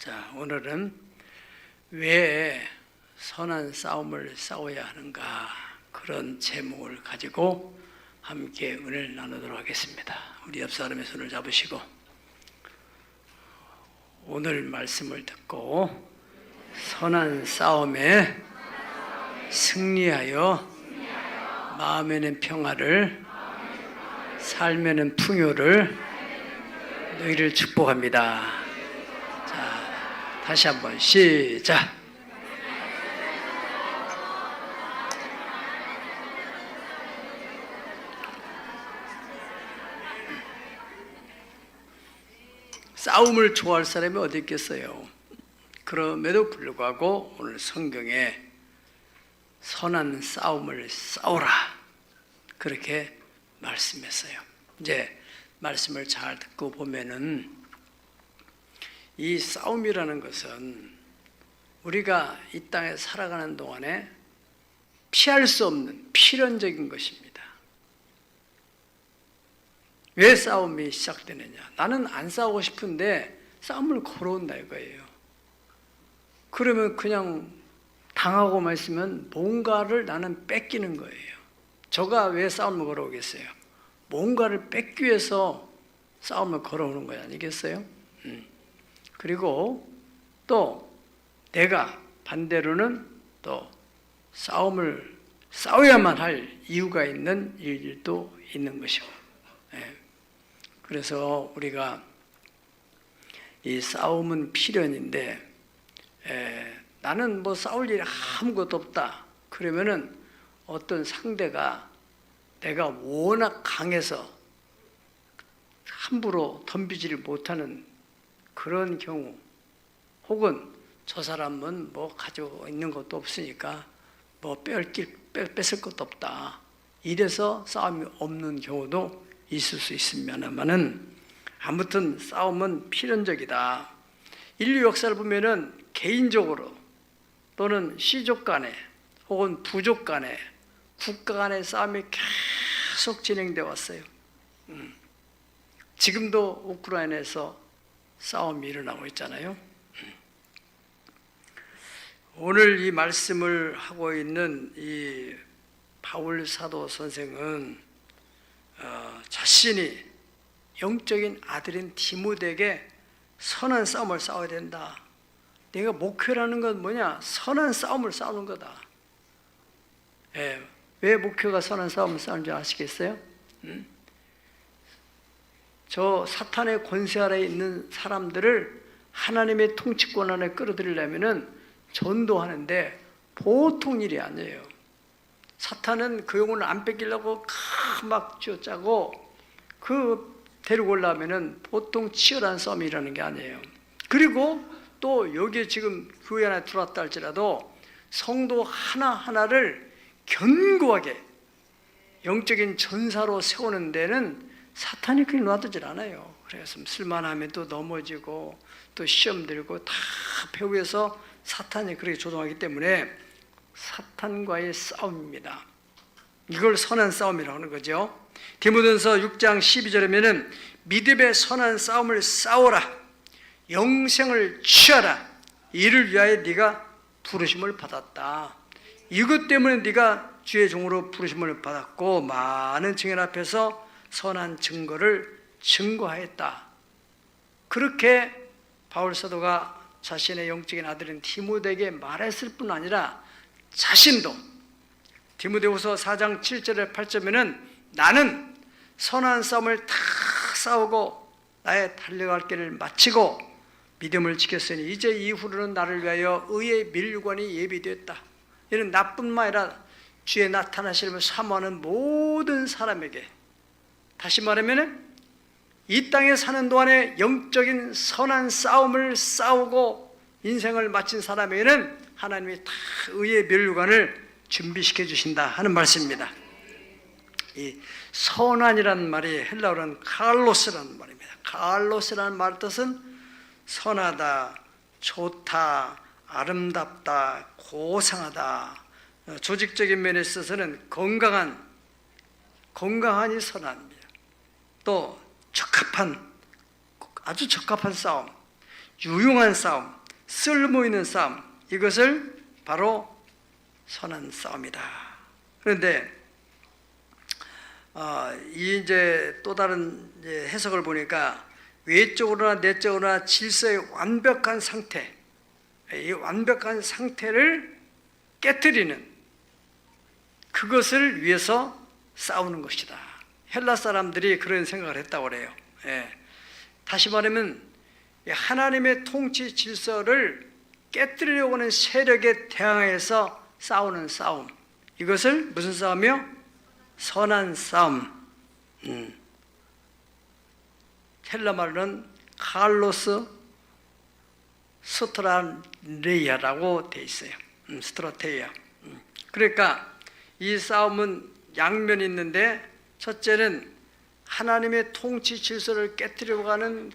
자, 오늘은 왜 선한 싸움을 싸워야 하는가, 그런 제목을 가지고 함께 은혜를 나누도록 하겠습니다. 우리 옆 사람의 손을 잡으시고 오늘 말씀을 듣고 선한 싸움에 승리하여 마음에는 평화를, 삶에는 풍요를 너희를 축복합니다. 자, 다시 한번 시작. 싸움을 좋아할 사람이 어디 있겠어요? 그럼에도 불구하고 오늘 성경에 선한 싸움을 싸우라, 그렇게 말씀했어요. 이제 말씀을 잘 듣고 보면은 이 싸움이라는 것은 우리가 이 땅에 살아가는 동안에 피할 수 없는 필연적인 것입니다. 왜 싸움이 시작되느냐? 나는 안 싸우고 싶은데 싸움을 걸어온다 이거예요. 그러면 그냥 당하고만 있으면 뭔가를 나는 뺏기는 거예요. 저가 왜 싸움을 걸어오겠어요? 뭔가를 뺏기 위해서 싸움을 걸어오는 거 아니겠어요? 그리고 또 내가 반대로는 또 싸워야만 할 이유가 있는 일도 있는 것이고, 그래서 우리가 이 싸움은 필연인데, 나는 뭐 싸울 일이 아무것도 없다 그러면은 어떤 상대가 내가 워낙 강해서 함부로 덤비지를 못하는 그런 경우, 혹은 저 사람은 뭐 가지고 있는 것도 없으니까 뭐 뺏을 것도 없다, 이래서 싸움이 없는 경우도 있을 수 있습니다만은, 아무튼 싸움은 필연적이다. 인류 역사를 보면은 개인적으로 또는 시족 간에 혹은 부족 간에 국가 간의 싸움이 계속 진행되어 왔어요. 지금도 우크라이나에서 싸움이 일어나고 있잖아요. 오늘 이 말씀을 하고 있는 이 바울 사도 선생은 자신이 영적인 아들인 디모데에게 선한 싸움을 싸워야 된다. 내가 목표라는 건 뭐냐? 선한 싸움을 싸우는 거다. 왜 목표가 선한 싸움을 싸우는 줄 아시겠어요? 저 사탄의 권세 아래에 있는 사람들을 하나님의 통치권 안에 끌어들이려면은 전도하는데 보통 일이 아니에요. 사탄은 그 영혼을 안 뺏기려고 막 쥐어짜고 데리고 올라오면은 보통 치열한 싸움이 일어나는 게 아니에요. 그리고 또 여기에 지금 교회 안에 들어왔다 할지라도 성도 하나하나를 견고하게 영적인 전사로 세우는 데는 사탄이 그리 놔두질 않아요. 그래서 쓸만하면 또 넘어지고 또 시험 들고 다 배후에서 사탄이 그렇게 조종하기 때문에 사탄과의 싸움입니다. 이걸 선한 싸움이라고 하는 거죠. 디모데전서 6장 12절에는 믿음의 선한 싸움을 싸워라, 영생을 취하라, 이를 위하여 네가 부르심을 받았다. 이것 때문에 네가 주의 종으로 부르심을 받았고 많은 증인 앞에서 선한 증거를 증거하였다. 그렇게 바울 사도가 자신의 영적인 아들인 디모데에게 말했을 뿐 아니라 자신도 디모데후서 4장 7절에 8절에는 나는 선한 싸움을 다 싸우고 나의 달려갈 길을 마치고 믿음을 지켰으니 이제 이후로는 나를 위하여 의의 밀관이 예비되었다. 이는 나뿐만 아니라 주의 나타나심을 사모하는 모든 사람에게, 다시 말하면 이 땅에 사는 동안에 영적인 선한 싸움을 싸우고 인생을 마친 사람에게는 하나님이 다 의의 멸관을 준비시켜 주신다 하는 말씀입니다. 이 선한이라는 말이 헬라어로는 칼로스라는 말입니다. 칼로스라는 말 뜻은 선하다, 좋다, 아름답다, 고상하다. 조직적인 면에 있어서는 건강한이 선합니다. 또 아주 적합한 싸움, 유용한 싸움, 쓸모 있는 싸움, 이것을 바로 선한 싸움이다. 그런데 이제 또 다른 해석을 보니까 외적으로나 내적으로나 질서의 완벽한 상태, 이 완벽한 상태를 깨뜨리는 그것을 위해서 싸우는 것이다. 헬라 사람들이 그런 생각을 했다고 그래요. 다시 말하면 하나님의 통치 질서를 깨뜨리려고 하는 세력에 대항해서 싸우는 싸움, 이것을 무슨 싸움이요? 선한 싸움. 헬라 말로는 칼로스 스트라테이아라고 돼 있어요. 스트라테이아. 그러니까 이 싸움은 양면이 있는데, 첫째는 하나님의 통치 질서를 깨뜨리려고 하는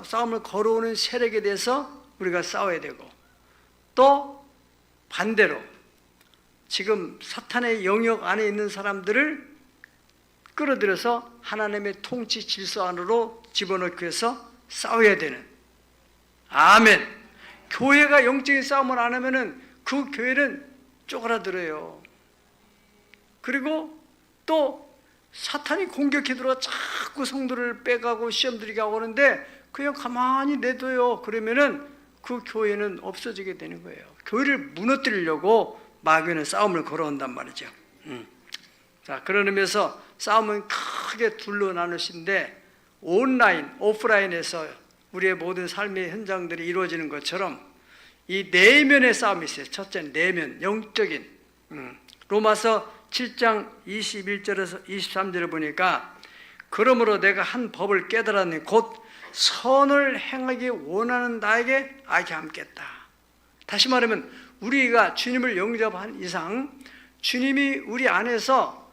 싸움을 걸어오는 세력에 대해서 우리가 싸워야 되고, 또 반대로 지금 사탄의 영역 안에 있는 사람들을 끌어들여서 하나님의 통치 질서 안으로 집어넣기 위해서 싸워야 되는. 아멘. 교회가 영적인 싸움을 안 하면은 그 교회는 쪼그라들어요. 그리고 또 사탄이 공격해 들어와 자꾸 성도를 빼가고 시험 들이게 하고 하는데 그냥 가만히 내둬요. 그러면은 그 교회는 없어지게 되는 거예요. 교회를 무너뜨리려고 마귀는 싸움을 걸어온단 말이죠. 자, 그런 의미에서 싸움은 크게 둘로 나누신데, 온라인, 오프라인에서 우리의 모든 삶의 현장들이 이루어지는 것처럼 이 내면의 싸움이 있어요. 첫째는 내면, 영적인. 로마서 7장 21절에서 23절을 보니까, 그러므로 내가 한 법을 깨달았니 곧 선을 행하기 원하는 나에게 악이 함께했다. 다시 말하면 우리가 주님을 영접한 이상 주님이 우리 안에서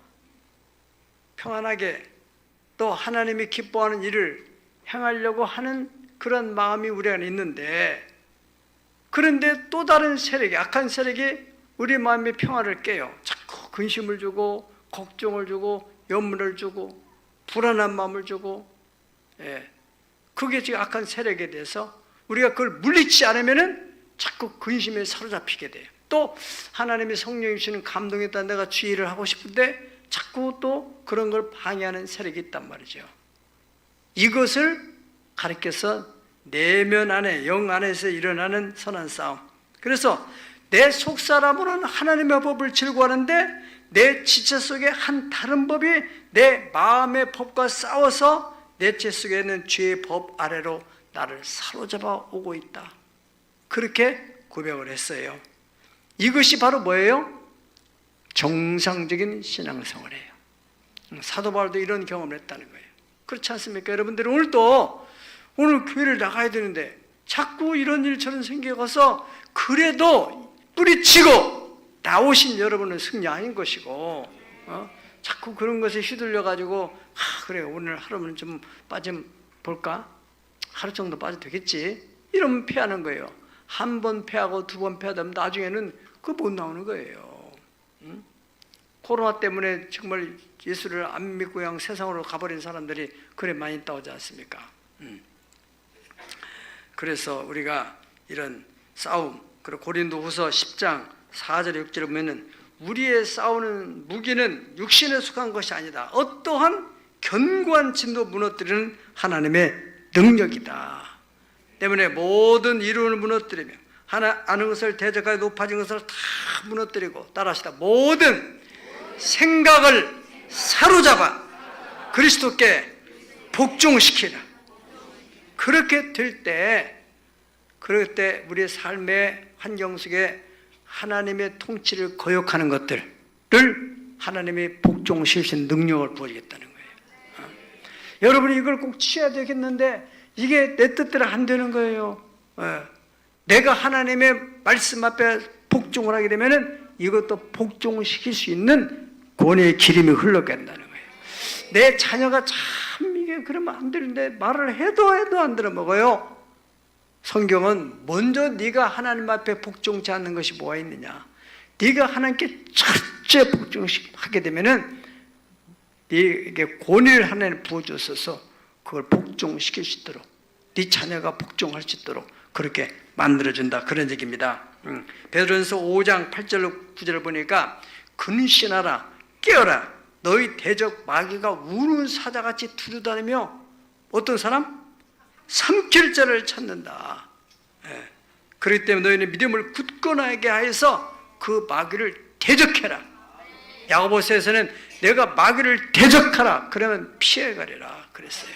평안하게 또 하나님이 기뻐하는 일을 행하려고 하는 그런 마음이 우리 안에 있는데, 그런데 또 다른 세력이, 악한 세력이 우리 마음의 평화를 깨요. 자꾸 근심을 주고 걱정을 주고 염려를 주고 불안한 마음을 주고, 그게 지금 악한 세력에 대해서 우리가 그걸 물리치지 않으면은 자꾸 근심에 사로잡히게 돼요. 또 하나님이 성령이 주시는 감동에 따라 내가 주의를 하고 싶은데 자꾸 또 그런 걸 방해하는 세력이 있단 말이죠. 이것을 가리켜서 내면 안에, 영 안에서 일어나는 선한 싸움. 그래서 내 속사람으로는 하나님의 법을 즐거워하는데 내 지체 속에 한 다른 법이 내 마음의 법과 싸워서 내 체 속에 있는 죄의 법 아래로 나를 사로잡아 오고 있다. 그렇게 고백을 했어요. 이것이 바로 뭐예요? 정상적인 신앙생활이에요. 사도 바울도 이런 경험을 했다는 거예요. 그렇지 않습니까? 여러분들 오늘 교회를 나가야 되는데 자꾸 이런 일 저런 생겨가서 그래도 뿌리치고 나오신 여러분은 승리 아닌 것이고, 자꾸 그런 것에 휘둘려가지고 그래 오늘 하루는 좀 빠지면 볼까? 하루 정도 빠져도 되겠지? 이러면 패하는 거예요. 한 번 패하고 두 번 패하다 보면 나중에는 그거 못 나오는 거예요. 코로나 때문에 정말 예수를 안 믿고 그냥 세상으로 가버린 사람들이 그래 많이 나오지 않습니까? 그래서 우리가 이런 싸움, 그리고 고린도후서 10장 4절 6절에 보면은 우리의 싸우는 무기는 육신에 속한 것이 아니다. 어떠한 견고한 진도 무너뜨리는 하나님의 능력이다. 때문에 모든 이론을 무너뜨리며 하나 아는 것을 대적하여 높아진 것을 다 무너뜨리고 따라하시다. 모든 생각을 사로잡아 그리스도께 복종시키라. 그렇게 될 때, 그럴 때 우리의 삶의 환경 속에 하나님의 통치를 거역하는 것들을 하나님이 복종시키신 능력을 부어주겠다는 거예요. 여러분이 이걸 꼭 취해야 되겠는데 이게 내 뜻대로 안 되는 거예요. 내가 하나님의 말씀 앞에 복종을 하게 되면은 이것도 복종시킬 수 있는 권위의 기름이 흘러간다는 거예요. 내 자녀가 참 이게 그러면 안 되는데 말을 해도 안 들어먹어요. 성경은 먼저 네가 하나님 앞에 복종치 않는 것이 뭐가 있느냐. 네가 하나님께 철저히 복종하게 되면은 네게 권위를 하나님 부어주셔서 그걸 복종시킬 수 있도록 네 자녀가 복종할 수 있도록 그렇게 만들어준다, 그런 얘기입니다. 베드로전서 5장 8절 9절을 보니까 근신하라, 깨어라, 너희 대적 마귀가 우는 사자같이 두루다니며 어떤 사람? 삼킬 자를 찾는다. 그렇기 때문에 너희는 믿음을 굳건하게 하여서 그 마귀를 대적해라. 야고보서에서는 내가 마귀를 대적하라, 그러면 피해가리라 그랬어요.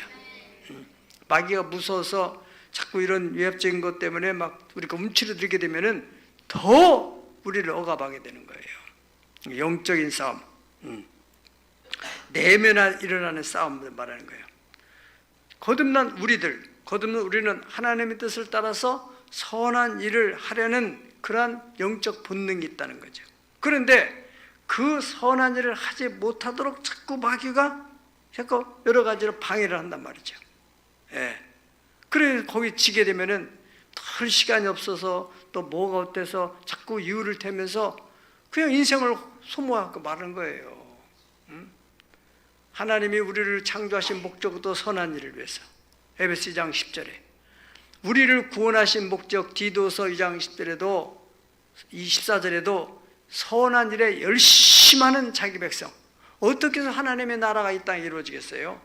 마귀가 무서워서 자꾸 이런 위협적인 것 때문에 막 우리가 움츠러들게 되면은 더 우리를 억압하게 되는 거예요. 영적인 싸움, 내면에 일어나는 싸움을 말하는 거예요. 거듭난 우리는 하나님의 뜻을 따라서 선한 일을 하려는 그러한 영적 본능이 있다는 거죠. 그런데 그 선한 일을 하지 못하도록 자꾸 마귀가 자꾸 여러 가지로 방해를 한단 말이죠. 그래서 거기 지게 되면은 덜 시간이 없어서 또 뭐가 어때서 자꾸 이유를 대면서 그냥 인생을 소모하고 마는 거예요. 하나님이 우리를 창조하신 목적도 선한 일을 위해서. 에베소 2장 10절에 우리를 구원하신 목적, 디도서 2장 10절에도 24절에도 선한 일에 열심하는 자기 백성. 어떻게 해서 하나님의 나라가 이 땅에 이루어지겠어요?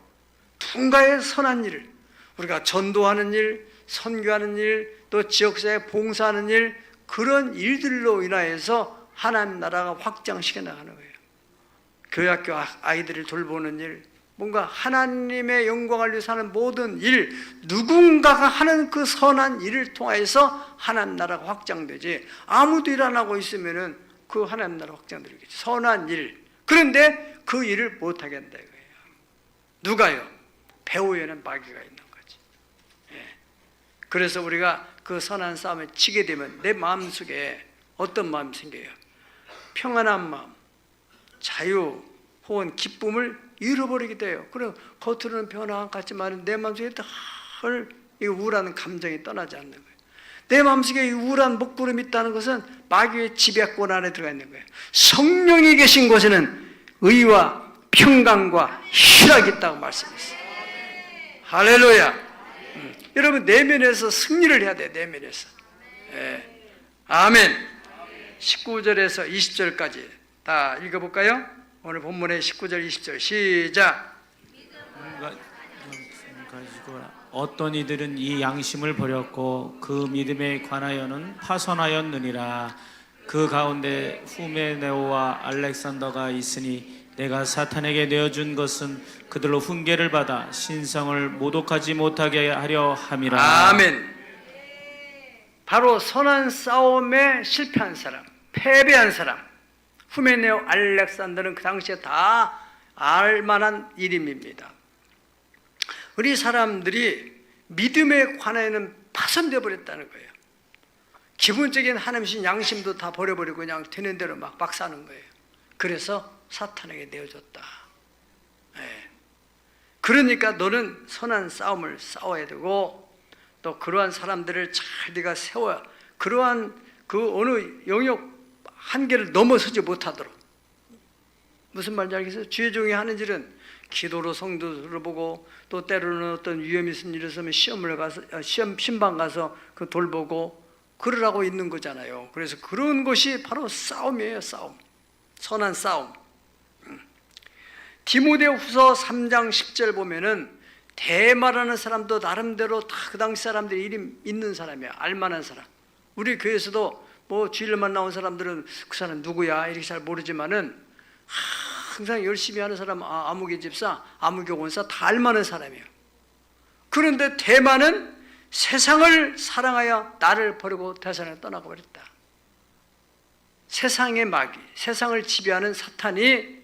누군가의 선한 일을, 우리가 전도하는 일, 선교하는 일, 또 지역사회에 봉사하는 일, 그런 일들로 인하여서 하나님 나라가 확장시켜 나가는 거예요. 교회학교 아이들을 돌보는 일, 뭔가 하나님의 영광을 위해서 하는 모든 일, 누군가가 하는 그 선한 일을 통해서 하나님 나라가 확장되지, 아무도 일 안 하고 있으면은 그 하나님 나라 확장되겠지. 선한 일. 그런데 그 일을 못하게 한다 이거예요. 누가요? 배후에는 마귀가 있는 거지. 그래서 우리가 그 선한 싸움에 치게 되면 내 마음속에 어떤 마음이 생겨요? 평안한 마음, 자유, 혹은 기쁨을 잃어버리게 돼요. 그럼 겉으로는 평안한 것 같지만 내 마음속에 늘 이 우울한 감정이 떠나지 않는 거예요. 내 마음속에 이 우울한 먹구름이 있다는 것은 마귀의 지배권 안에 들어가 있는 거예요. 성령이 계신 곳에는 의와 평강과 희락이 있다고 말씀했어요. 할렐루야. 여러분 내면에서 승리를 해야 돼요. 내면에서. 아멘. 19절에서 20절까지 다 읽어볼까요? 오늘 본문의 19절 20절 시작. 어떤 이들은 이 양심을 버렸고 그 믿음에 관하여는 파선하였느니라. 그 가운데 후메네오와 알렉산더가 있으니 내가 사탄에게 내어준 것은 그들로 훈계를 받아 신성을 모독하지 못하게 하려 함이라. 아멘. 바로 선한 싸움에 실패한 사람, 패배한 사람, 후메네오, 알렉산더는 그 당시에 다 알만한 이름입니다. 우리 사람들이 믿음에 관해는 파손되어 버렸다는 거예요. 기본적인 하나님신 양심도 다 버려버리고 그냥 되는 대로 막 사는 거예요. 그래서 사탄에게 내어줬다. 그러니까 너는 선한 싸움을 싸워야 되고, 또 그러한 사람들을 잘 네가 세워야, 그러한 그 어느 영역 한계를 넘어서지 못하도록. 무슨 말인지 알겠어요? 주의 종이 하는 일은 기도로 성도를 보고, 또 때로는 어떤 위험이 있는 일이 있으면 시험을 가서 신방 가서 그 돌보고 그러라고 있는 거잖아요. 그래서 그런 것이 바로 싸움이에요. 싸움, 선한 싸움. 디모데후서 3장 10절 보면은 대마라는 사람도 나름대로 다 그 당시 사람들이 이름 있는 사람이야. 알만한 사람. 우리 교회에서도 뭐 주일만 나온 사람들은 그 사람 누구야 이렇게 잘 모르지만은 항상 열심히 하는 사람, 아무개 집사, 아무개 원사 다 알만한 사람이에요. 그런데 대마는 세상을 사랑하여 나를 버리고 대산을 떠나고 버렸다. 세상의 마귀, 세상을 지배하는 사탄이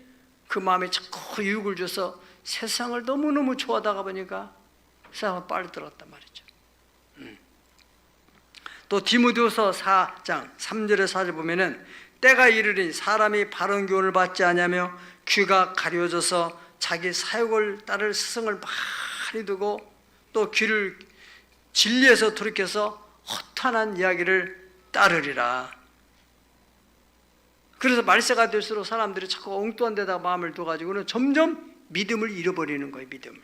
그 마음에 자꾸 유혹을 줘서 세상을 너무너무 좋아하다가 보니까 세상을 빨리 들어갔단 말이죠. 또 디모데후서 4장 3절에 4절 보면은 때가 이르리니 사람이 바른 교훈을 받지 않으며 귀가 가려져서 자기 사욕을 따를 스승을 많이 두고 또 귀를 진리에서 돌이켜서 허탄한 이야기를 따르리라. 그래서 말세가 될수록 사람들이 자꾸 엉뚱한 데다가 마음을 둬가지고는 점점 믿음을 잃어버리는 거예요. 믿음을.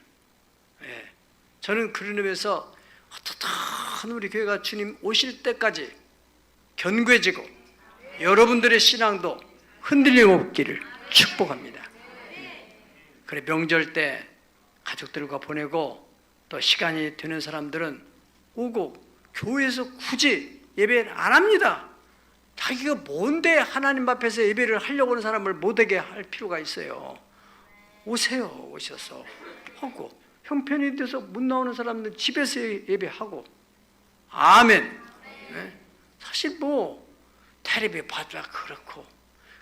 저는 그런 의미에서 어떻든 우리 교회가 주님 오실 때까지 견고해지고 여러분들의 신앙도 흔들림 없기를 축복합니다. 그래, 명절 때 가족들과 보내고 또 시간이 되는 사람들은 오고, 교회에서 굳이 예배를 안 합니다. 자기가 뭔데 하나님 앞에서 예배를 하려고 하는 사람을 못하게 할 필요가 있어요. 오세요. 오셔서 하고, 형편이 돼서 못 나오는 사람들 집에서 예배하고. 아멘. 네? 사실 뭐 텔레비 봐도 그렇고,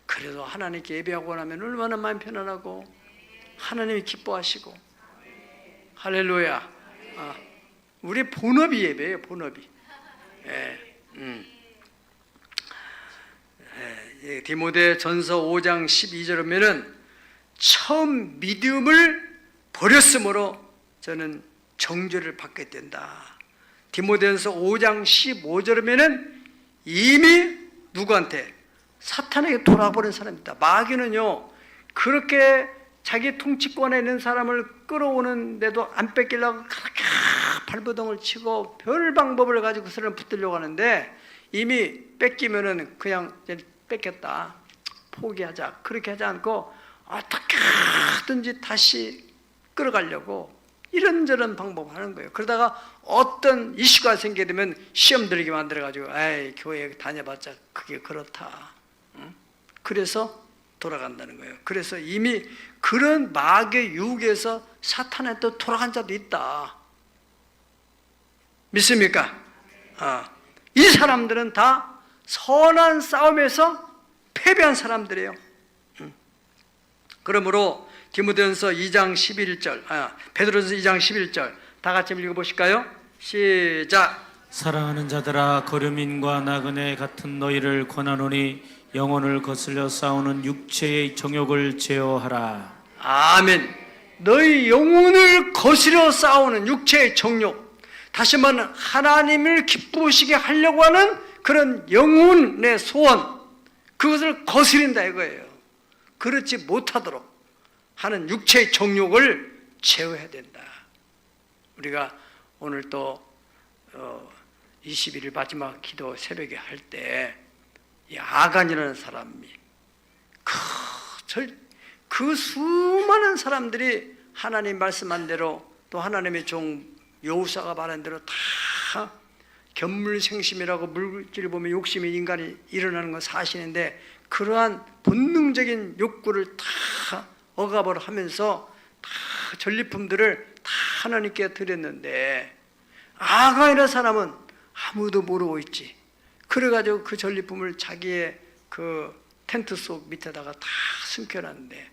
그래도 하나님께 예배하고 나면 얼마나 마음 편안하고 하나님이 기뻐하시고. 할렐루야. 우리 본업이 예배예요. 본업이. 디모데 전서 5장 12절에 보면은 처음 믿음을 버렸으므로 저는 정죄를 받게 된다. 디모데전서 5장 15절에 보면은 이미 누구한테? 사탄에게 돌아버린 사람입니다. 마귀는요, 그렇게 자기 통치권에 있는 사람을 끌어오는데도 안 뺏기려고 그렇게 발버둥을 치고 별 방법을 가지고 그 사람을 붙들려고 하는데, 이미 뺏기면은 그냥 뺏겼다, 포기하자, 그렇게 하지 않고 어떻게 하든지 다시 끌어가려고 이런저런 방법을 하는 거예요. 그러다가 어떤 이슈가 생기게 되면 시험 들게 만들어가지고, 에이, 교회 다녀봤자 그게 그렇다. 응? 그래서 돌아간다는 거예요. 그래서 이미 그런 마귀의 유혹에서 사탄에 또 돌아간 자도 있다. 믿습니까? 이 사람들은 다 선한 싸움에서 패배한 사람들이에요. 그러므로 디모데전서 2장 11절, 베드로전서 2장 11절 다 같이 읽어보실까요? 시작. 사랑하는 자들아, 거류민과 나그네 같은 너희를 권하노니 영혼을 거슬려 싸우는 육체의 정욕을 제어하라. 아멘. 너희 영혼을 거스려 싸우는 육체의 정욕, 다시 말하면 하나님을 기쁘시게 하려고 하는 그런 영혼의 소원, 그것을 거스린다 이거예요. 그렇지 못하도록 하는 육체의 정욕을 제어해야 된다. 우리가 오늘 또 21일 마지막 기도 새벽에 할 때 이 아간이라는 사람이 그 수많은 사람들이 하나님 말씀한 대로, 또 하나님의 종 여호사가 말한 대로 다 견물생심이라고, 물질을 보면 욕심이 인간이 일어나는 건 사실인데, 그러한 본능적인 욕구를 다 억압을 하면서 다 전리품들을 다 하나님께 드렸는데, 아간이라는 사람은 아무도 모르고 있지. 그래가지고 그 전리품을 자기의 그 텐트 속 밑에다가 다 숨겨놨는데,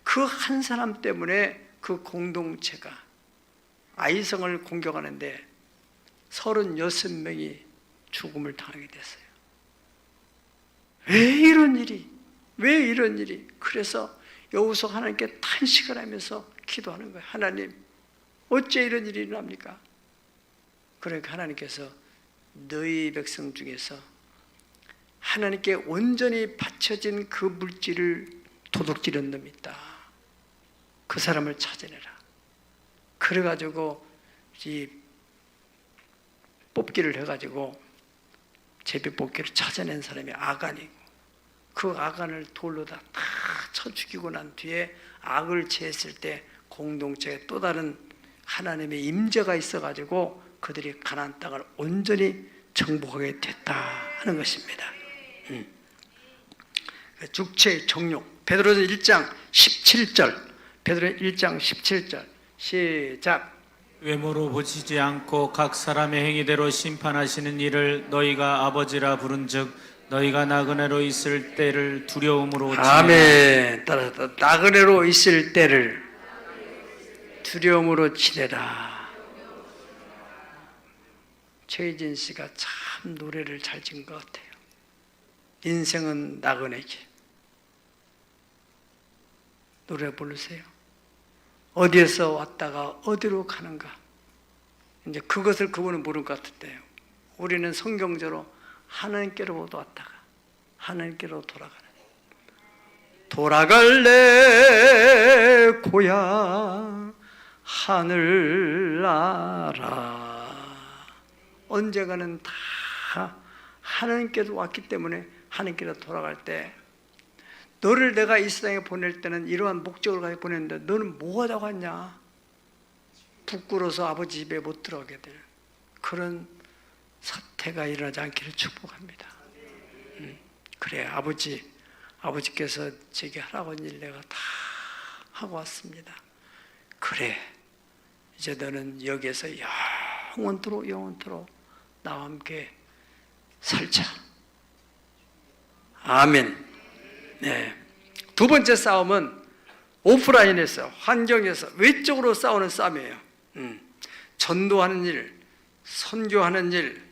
그 한 사람 때문에 그 공동체가 아이성을 공격하는데 36명이 죽음을 당하게 됐어요. 왜 이런 일이? 왜 이런 일이? 그래서 여호수아 하나님께 탄식을 하면서 기도하는 거예요. 하나님, 어째 이런 일이 일어납니까? 그러니까 하나님께서 너희 백성 중에서 하나님께 온전히 바쳐진 그 물질을 도둑질한 놈이 있다. 그 사람을 찾아내라. 그래가지고 이 뽑기를 해가지고 제비 뽑기를 찾아낸 사람이 아간이고, 그 아간을 돌로 다 쳐 죽이고 난 뒤에 악을 제했을 때 공동체에 또 다른 하나님의 임재가 있어가지고 그들이 가나안 땅을 온전히 정복하게 됐다 하는 것입니다. 육체의 정욕, 베드로전서 1장 17절, 베드로 1장 17절 시작. 외모로 보시지 않고 각 사람의 행위대로 심판하시는 이를 너희가 아버지라 부른즉 너희가 나그네로 있을 때를 두려움으로 지내라. 아멘. 따라서 나그네로 있을 때를 두려움으로 지내라. 최희진 씨가 참 노래를 잘 지은 것 같아요. 인생은 나그네기. 노래 부르세요. 어디에서 왔다가 어디로 가는가. 이제 그것을 그분은 모르는 것 같은데요. 우리는 성경적으로 하나님께로부터 왔다가 하나님께로 돌아가는. 돌아갈래 고향 하늘나라. 언젠가는 다 하나님께서 왔기 때문에 하나님께로 돌아갈 때, 너를 내가 이 세상에 보낼 때는 이러한 목적을 가지고 보냈는데 너는 뭐 하다가 왔냐? 부끄러워서 아버지 집에 못 들어가게 되는 그런 사태가 일어나지 않기를 축복합니다. 그래, 아버지께서 제게 하라고 한 일 내가 다 하고 왔습니다. 그래, 이제 너는 여기에서 영원토록 나와 함께 살자. 아멘. 네. 두 번째 싸움은 오프라인에서, 환경에서, 외적으로 싸우는 싸움이에요. 전도하는 일, 선교하는 일,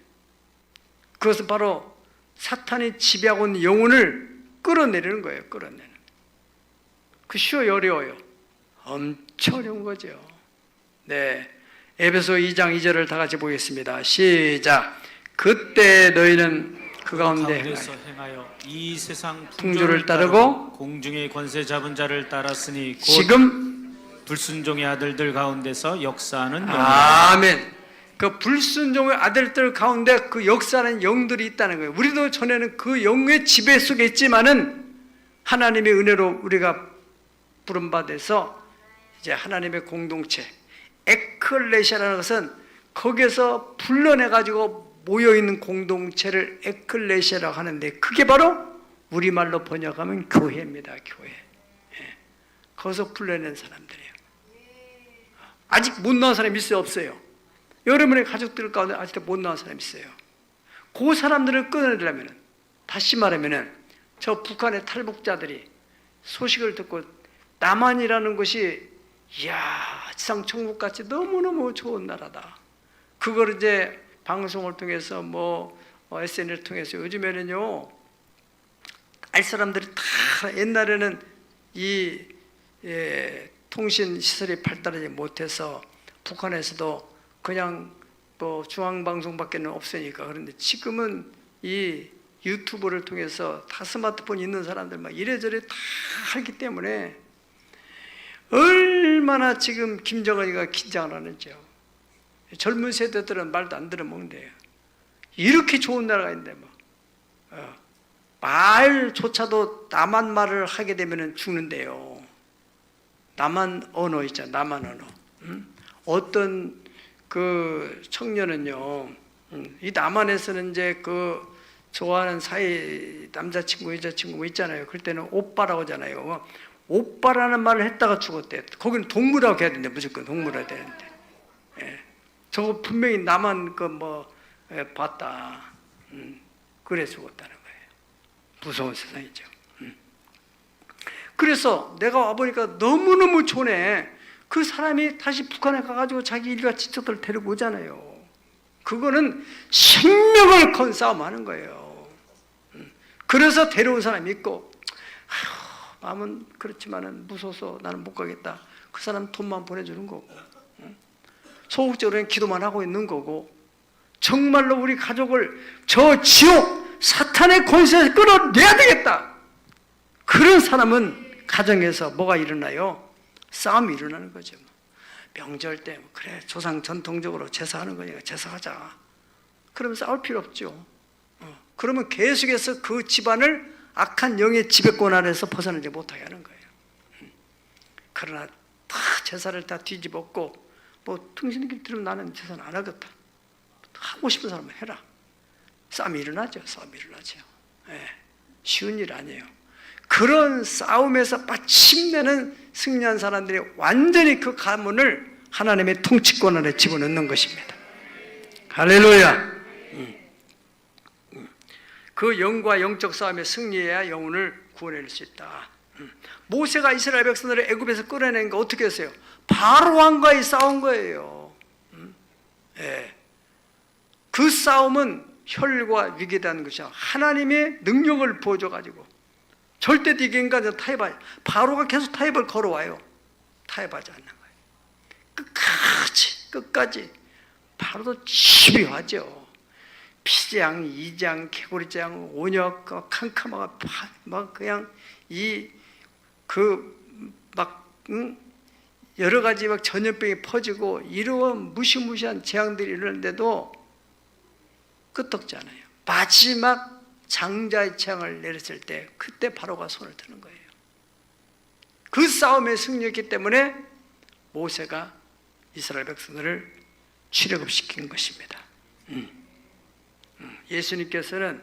그것은 바로 사탄이 지배하고 있는 영혼을 끌어내리는 거예요. 끌어내는. 그 쉬워요, 어려워요? 엄청 어려운 거죠. 네, 에베소 2장 2절을 다 같이 보겠습니다. 시작. 그때 너희는 그 가운데서 행하여 이 세상 풍조를 따르고 공중의 권세 잡은 자를 따랐으니 곧 지금 불순종의 아들들 가운데서 역사하는 영이다. 아멘. 그 불순종의 아들들 가운데 그 역사하는 영들이 있다는 거예요. 우리도 전에는 그 영의 지배 속에 있지만은 하나님의 은혜로 우리가 부름받아서 이제 하나님의 공동체, 에클레시아라는 것은 거기에서 불러내가지고 모여있는 공동체를 에클레시아라고 하는데, 그게 바로 우리말로 번역하면 교회입니다. 교회. 거기서 불러낸 사람들이에요. 아직 못 나온 사람이 있어요, 없어요? 여러분의 가족들 가운데 아직도 못 나온 사람이 있어요. 그 사람들을 끊어내려면, 다시 말하면 저 북한의 탈북자들이 소식을 듣고 남한이라는 것이 이야, 지상 천국같이 너무너무 좋은 나라다. 그걸 이제 방송을 통해서 SNS를 통해서 요즘에는요, 알 사람들이 다, 옛날에는 이 통신 시설이 발달하지 못해서 북한에서도 그냥 중앙방송밖에는 없으니까. 그런데 지금은 이 유튜브를 통해서 다 스마트폰 있는 사람들 막 이래저래 다 하기 때문에 얼마나 지금 김정은이가 긴장을 하는지요. 젊은 세대들은 말도 안 들어먹는데요. 이렇게 좋은 나라가 있는데 말조차도 남한 말을 하게 되면 죽는데요. 남한 언어 있잖아요. 남한 언어. 어떤 그 청년은요, 이 남한에서는 이제 그 좋아하는 사이 남자친구 여자친구 뭐 있잖아요. 그럴 때는 오빠라고 하잖아요. 오빠라는 말을 했다가 죽었대. 거기는 동무라고 해야 되는데, 무조건 동무라고 해야 되는데. 예. 저거 분명히 나만 봤다. 그래 죽었다는 거예요. 무서운 세상이죠. 그래서 내가 와보니까 너무너무 좋네. 그 사람이 다시 북한에 가가지고 자기 일가 친척들 데리고 오잖아요. 그거는 생명을 건 싸움하는 거예요. 그래서 데려온 사람이 있고, 마음은 그렇지만은 무서워서 나는 못 가겠다. 그 사람 돈만 보내주는 거고, 소극적으로는 기도만 하고 있는 거고, 정말로 우리 가족을 저 지옥 사탄의 권세에서 끌어내야 되겠다. 그런 사람은 가정에서 뭐가 일어나요? 싸움이 일어나는 거죠. 명절 때 그래 조상 전통적으로 제사하는 거니까 제사하자. 그러면 싸울 필요 없죠. 그러면 계속해서 그 집안을 악한 영의 지배권 아래에서 벗어나지 못하게 하는 거예요. 그러나 다 제사를 다 뒤집었고 당신들끼리 들으면 나는 제사는 안 하겠다. 하고 싶은 사람은 해라. 싸움이 일어나죠. 싸움이 일어나죠. 쉬운 일 아니에요. 그런 싸움에서 마침내는 승리한 사람들이 완전히 그 가문을 하나님의 통치권 안에 집어넣는 것입니다. 할렐루야. 그 영과 영적 싸움에 승리해야 영혼을 구원할 수 있다. 모세가 이스라엘 백성들을 애굽에서 끌어낸 거 어떻게 했어요? 바로 왕과의 싸운 거예요. 그 싸움은 혈과 위기에 대한 것이야. 하나님의 능력을 보여줘가지고 절대 네게 인간은 타협하지. 바로가 계속 타협을 걸어와요. 타협하지 않는 거예요. 끝까지 바로도 집요하죠. 피장, 이장, 개구리장, 온역, 캄캄하고 막 그냥 여러 가지 막 전염병이 퍼지고 이러한 무시무시한 재앙들이 일어났는데도 끄떡잖아요. 마지막 장자의 재앙을 내렸을 때 그때 바로가 손을 드는 거예요. 그 싸움에 승리했기 때문에 모세가 이스라엘 백성들을 출애굽시킨 것입니다. 예수님께서는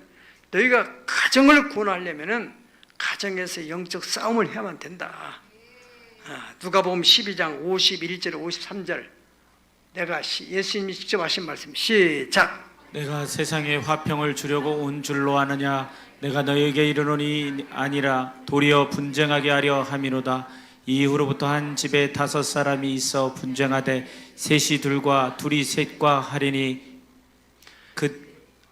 너희가 가정을 구원하려면은 가정에서 영적 싸움을 해야만 된다. 누가복음 12장 51절 53절 내가 예수님이 직접 하신 말씀 시작. 내가 세상에 화평을 주려고 온 줄로 아느냐 내가 너희에게 이르노니 아니라 도리어 분쟁하게 하려 함이로다. 이후로부터 한 집에 5 사람이 있어 분쟁하되 셋이 둘과 둘이 셋과 하리니 그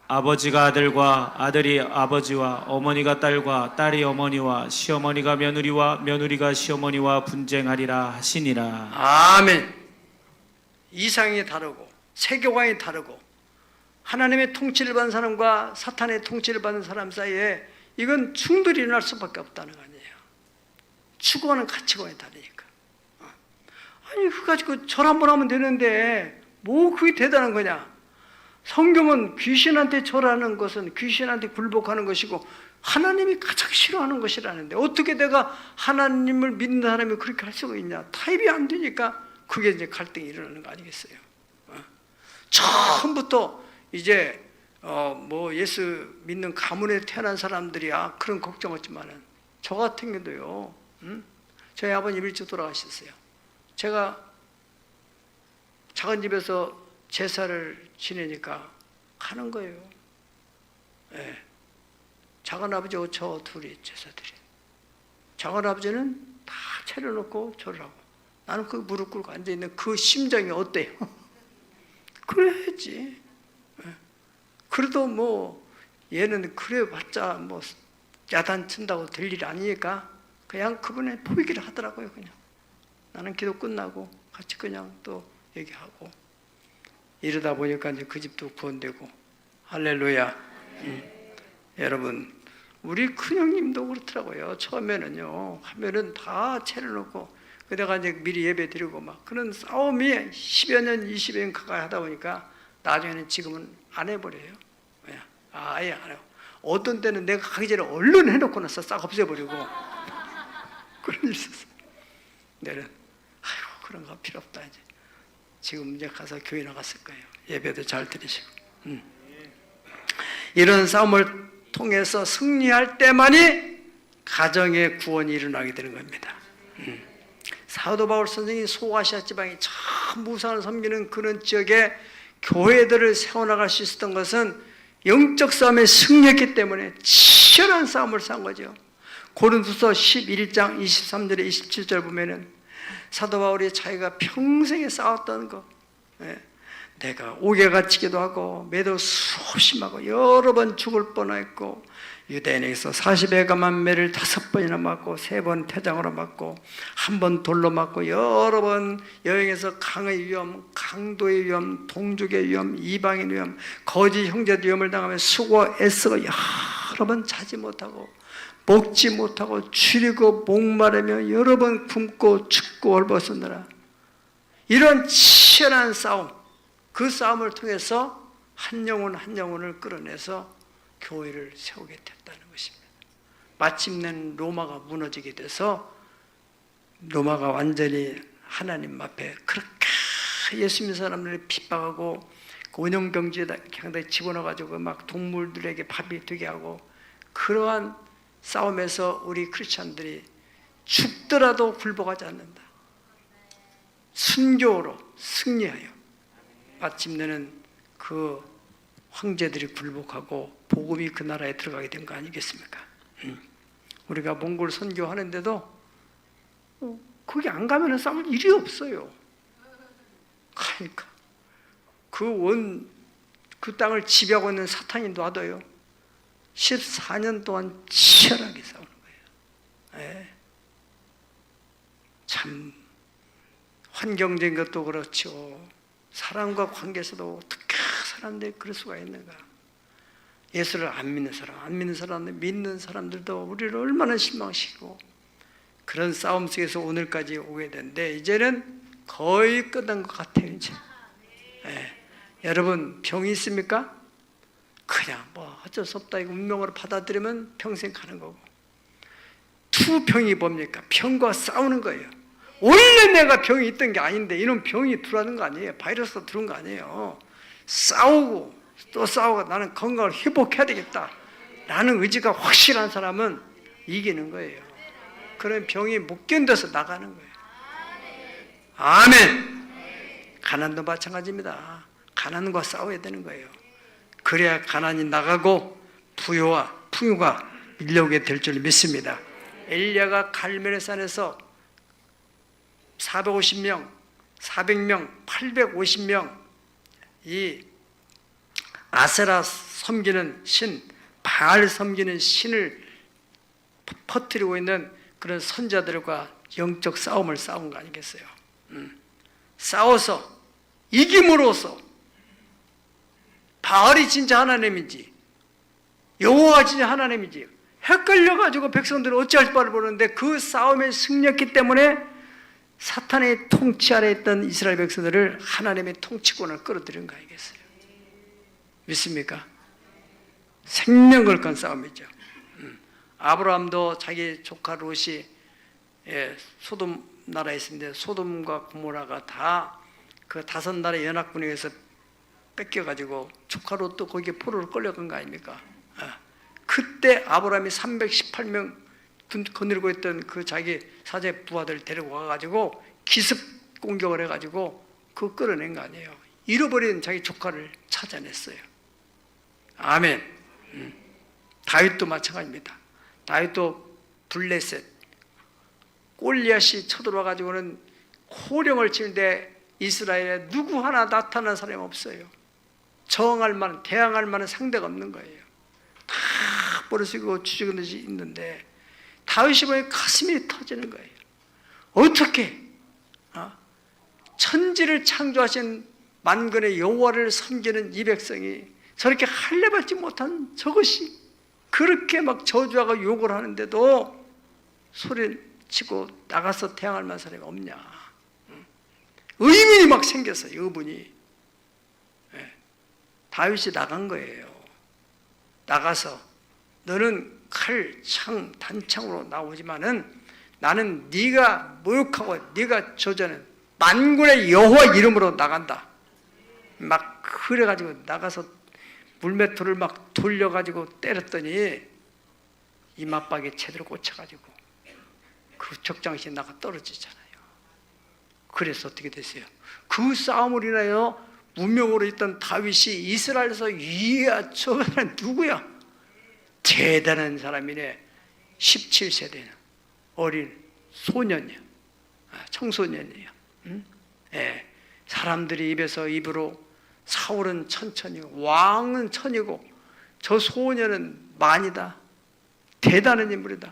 아버지가 아들과 아들이 아버지와 어머니가 딸과 딸이 어머니와 시어머니가 며느리와 며느리가 시어머니와 분쟁하리라 하시니라. 아멘. 이상이 다르고 세계관이 다르고 하나님의 통치를 받는 사람과 사탄의 통치를 받는 사람 사이에 이건 충돌이 일어날 수밖에 없다는 거 아니에요. 추구하는 가치관이 다르니까. 아니 그거 가지고 절 한번 하면 되는데 뭐 그게 대단한 거냐. 성경은 귀신한테 절하는 것은 귀신한테 굴복하는 것이고 하나님이 가장 싫어하는 것이라는데 어떻게 내가 하나님을 믿는 사람이 그렇게 할 수가 있냐. 타입이 안 되니까 그게 이제 갈등이 일어나는 거 아니겠어요. 처음부터 이제 뭐 예수 믿는 가문에 태어난 사람들이야 그런 걱정 없지만은 저 같은 경우도요. 저희 아버님 일찍 돌아가셨어요. 제가 작은 집에서 제사를 지내니까 가는 거예요. 네. 작은 아버지하고 저 둘이 제사 드려요. 작은 아버지는 다 차려놓고 절을 하고 나는 그 무릎 꿇고 앉아있는 그 심정이 어때요? 그래야지. 네. 그래도 뭐 얘는 그래봤자 뭐 야단 친다고 될 일이 아니니까 그냥 그분의 포기를 하더라고요. 그냥 나는 기도 끝나고 같이 그냥 또 얘기하고 이러다 보니까 이제 그 집도 구원되고 할렐루야. 여러분 우리 큰형님도 그렇더라고요. 처음에는요 하면은 다 차려놓고 그다가 이제 미리 예배 드리고 막 그런 싸움이 10여 년 20여 년 가까이 하다 보니까 나중에는 지금은 안 해버려요. 아예 안 해요. 어떤 때는 내가 가기 전에 얼른 해놓고 나서 싹 없애버리고 그런 일이 있었어요. 내는 아이고 그런 거 필요 없다 이제. 지금 이제 가서 교회 나갔을 거예요. 예배도 잘 드리시고. 이런 싸움을 통해서 승리할 때만이 가정의 구원이 일어나게 되는 겁니다. 사도 바울 선생이 소아시아 지방이 참 무상을 섬기는 그런 지역에 교회들을 세워나갈 수 있었던 것은 영적 싸움에 승리했기 때문에 치열한 싸움을 싸운 거죠. 고린도서 11장 23절에 27절 보면은 사도 바울이 자기가 평생에 싸웠던 거, 내가 옥에 갇히기도 하고 매도 수없이 맞고 여러 번 죽을 뻔했고 유대인에게서 40에 감한 매를 5번이나 맞고 3번 태장으로 맞고 1번 돌로 맞고 여러 번 여행에서 강의 위험, 강도의 위험, 동족의 위험, 이방인 위험, 거짓 형제의 위험을 당하며 수고 애쓰고 여러 번 자지 못하고 먹지 못하고 줄이고 목마르며 여러 번 굶고 춥고 헐벗으느라 이런 치열한 싸움, 그 싸움을 통해서 한 영혼 한 영혼을 끌어내서 교회를 세우게 됐다는 것입니다. 마침내 로마가 무너지게 돼서 로마가 완전히 하나님 앞에 그렇게 예수 믿는 사람들을 핍박하고 원형경제에다 그냥 집어넣어가지고 막 동물들에게 밥이 되게 하고 그러한 싸움에서 우리 크리스찬들이 죽더라도 굴복하지 않는다. 순교로 승리하여 마침내는 그 황제들이 굴복하고 복음이 그 나라에 들어가게 된 거 아니겠습니까? 우리가 몽골 선교하는데도 거기 안 가면 싸울 일이 없어요. 그러니까 그 땅을 지배하고 있는 사탄이 놔둬요. 14년 동안 치열하게 싸우는 거예요. 참 환경적인 것도 그렇죠. 사람과 관계에서도 어떻게 사람들이 그럴 수가 있는가. 예수를 안 믿는 사람들, 믿는 사람들도 우리를 얼마나 실망시키고 그런 싸움 속에서 오늘까지 오게 되는데 이제는 거의 끝난 것 같아요. 이제. 여러분 병이 있습니까? 그냥 뭐 어쩔 수 없다 이거 운명으로 받아들이면 평생 가는 거고, 투병이 뭡니까? 병과 싸우는 거예요. 원래 내가 병이 있던 게 아닌데 이놈 병이 들어가는 거 아니에요. 바이러스가 들어온 거 아니에요. 싸우고 또 싸우고 나는 건강을 회복해야 되겠다 라는 의지가 확실한 사람은 이기는 거예요. 그런 병이 못 견뎌서 나가는 거예요. 아멘. 가난도 마찬가지입니다. 가난과 싸워야 되는 거예요. 그래야 가난이 나가고 부여와 풍요가 밀려오게 될 줄 믿습니다. 엘리야가 갈멜의 산에서 450명, 400명, 850명 이 아세라 섬기는 신, 바알 섬기는 신을 퍼뜨리고 있는 그런 선자들과 영적 싸움을 싸운 거 아니겠어요? 싸워서 이김으로써 바알이 진짜 하나님인지 여호와가 진짜 하나님인지 헷갈려가지고 백성들은 어찌할 바를 모르는데 그 싸움에 승리했기 때문에 사탄의 통치 아래 있던 이스라엘 백성들을 하나님의 통치권을 끌어들인 거 아니겠어요? 믿습니까? 생명 걸 건 싸움이죠. 아브라함도 자기 조카 롯이 소돔 나라에 있었는데 소돔과 고모라가 다 그 5나라의 연합군에 의해서 뺏겨가지고 조카 롯도 거기에 포로로 끌려간 거 아닙니까? 그때 아브라함이 318명 거느리고 있던 그 자기 사제 부하들 데리고 와가지고 기습 공격을 해가지고 그거 끌어낸 거 아니에요. 잃어버린 자기 조카를 찾아냈어요. 아멘. 다윗도 마찬가지입니다. 다윗도 블레셋 골리앗이 쳐들어와가지고는 호령을 치는데 이스라엘에 누구 하나 나타난 사람이 없어요. 저항할 만한, 대항할 만한 상대가 없는 거예요. 다 버리고 주저앉아 있는데 다윗이 보니 가슴이 터지는 거예요. 어떻게 천지를 창조하신 만군의 여호와를 섬기는 이 백성이 저렇게 할례받지 못한 저것이 그렇게 막 저주하고 욕을 하는데도 소리를 치고 나가서 대항할 만한 사람이 없냐. 의문이 막 생겼어요. 의문이. 다윗이 나간 거예요. 나가서 너는 칼, 창, 단창으로 나오지만은 나는 네가 모욕하고 네가 저주하는 만군의 여호와 이름으로 나간다. 막 그래가지고 나가서 물맷돌을 막 돌려가지고 때렸더니 이맛박에 제대로 꽂혀가지고 그 적장시 나가 떨어지잖아요. 그래서 어떻게 됐어요? 그 싸움을 인하여 무명으로 있던 다윗이 이스라엘에서 이야 저 사람 누구야? 대단한 사람이네. 17세대는 어린 소년이야. 청소년이야. 사람들이 입으로 사울은 천천히고 왕은 천이고 저 소년은 만이다. 대단한 인물이다.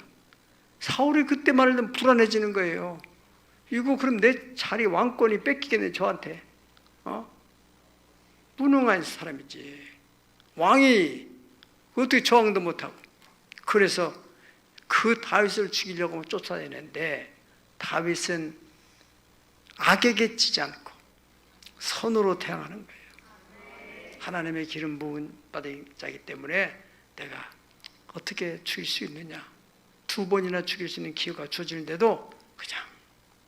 사울이 그때 말하면 불안해지는 거예요. 이거 그럼 내 자리 왕권이 뺏기겠네 저한테. 무능한 사람이지. 왕이 어떻게 저항도 못하고. 그래서 그 다윗을 죽이려고 쫓아내는데 다윗은 악에게 지지 않고 선으로 대항하는 거예요. 하나님의 기름 부은 받은 자이기 때문에 내가 어떻게 죽일 수 있느냐. 2번이나 죽일 수 있는 기회가 주어지는데도 그냥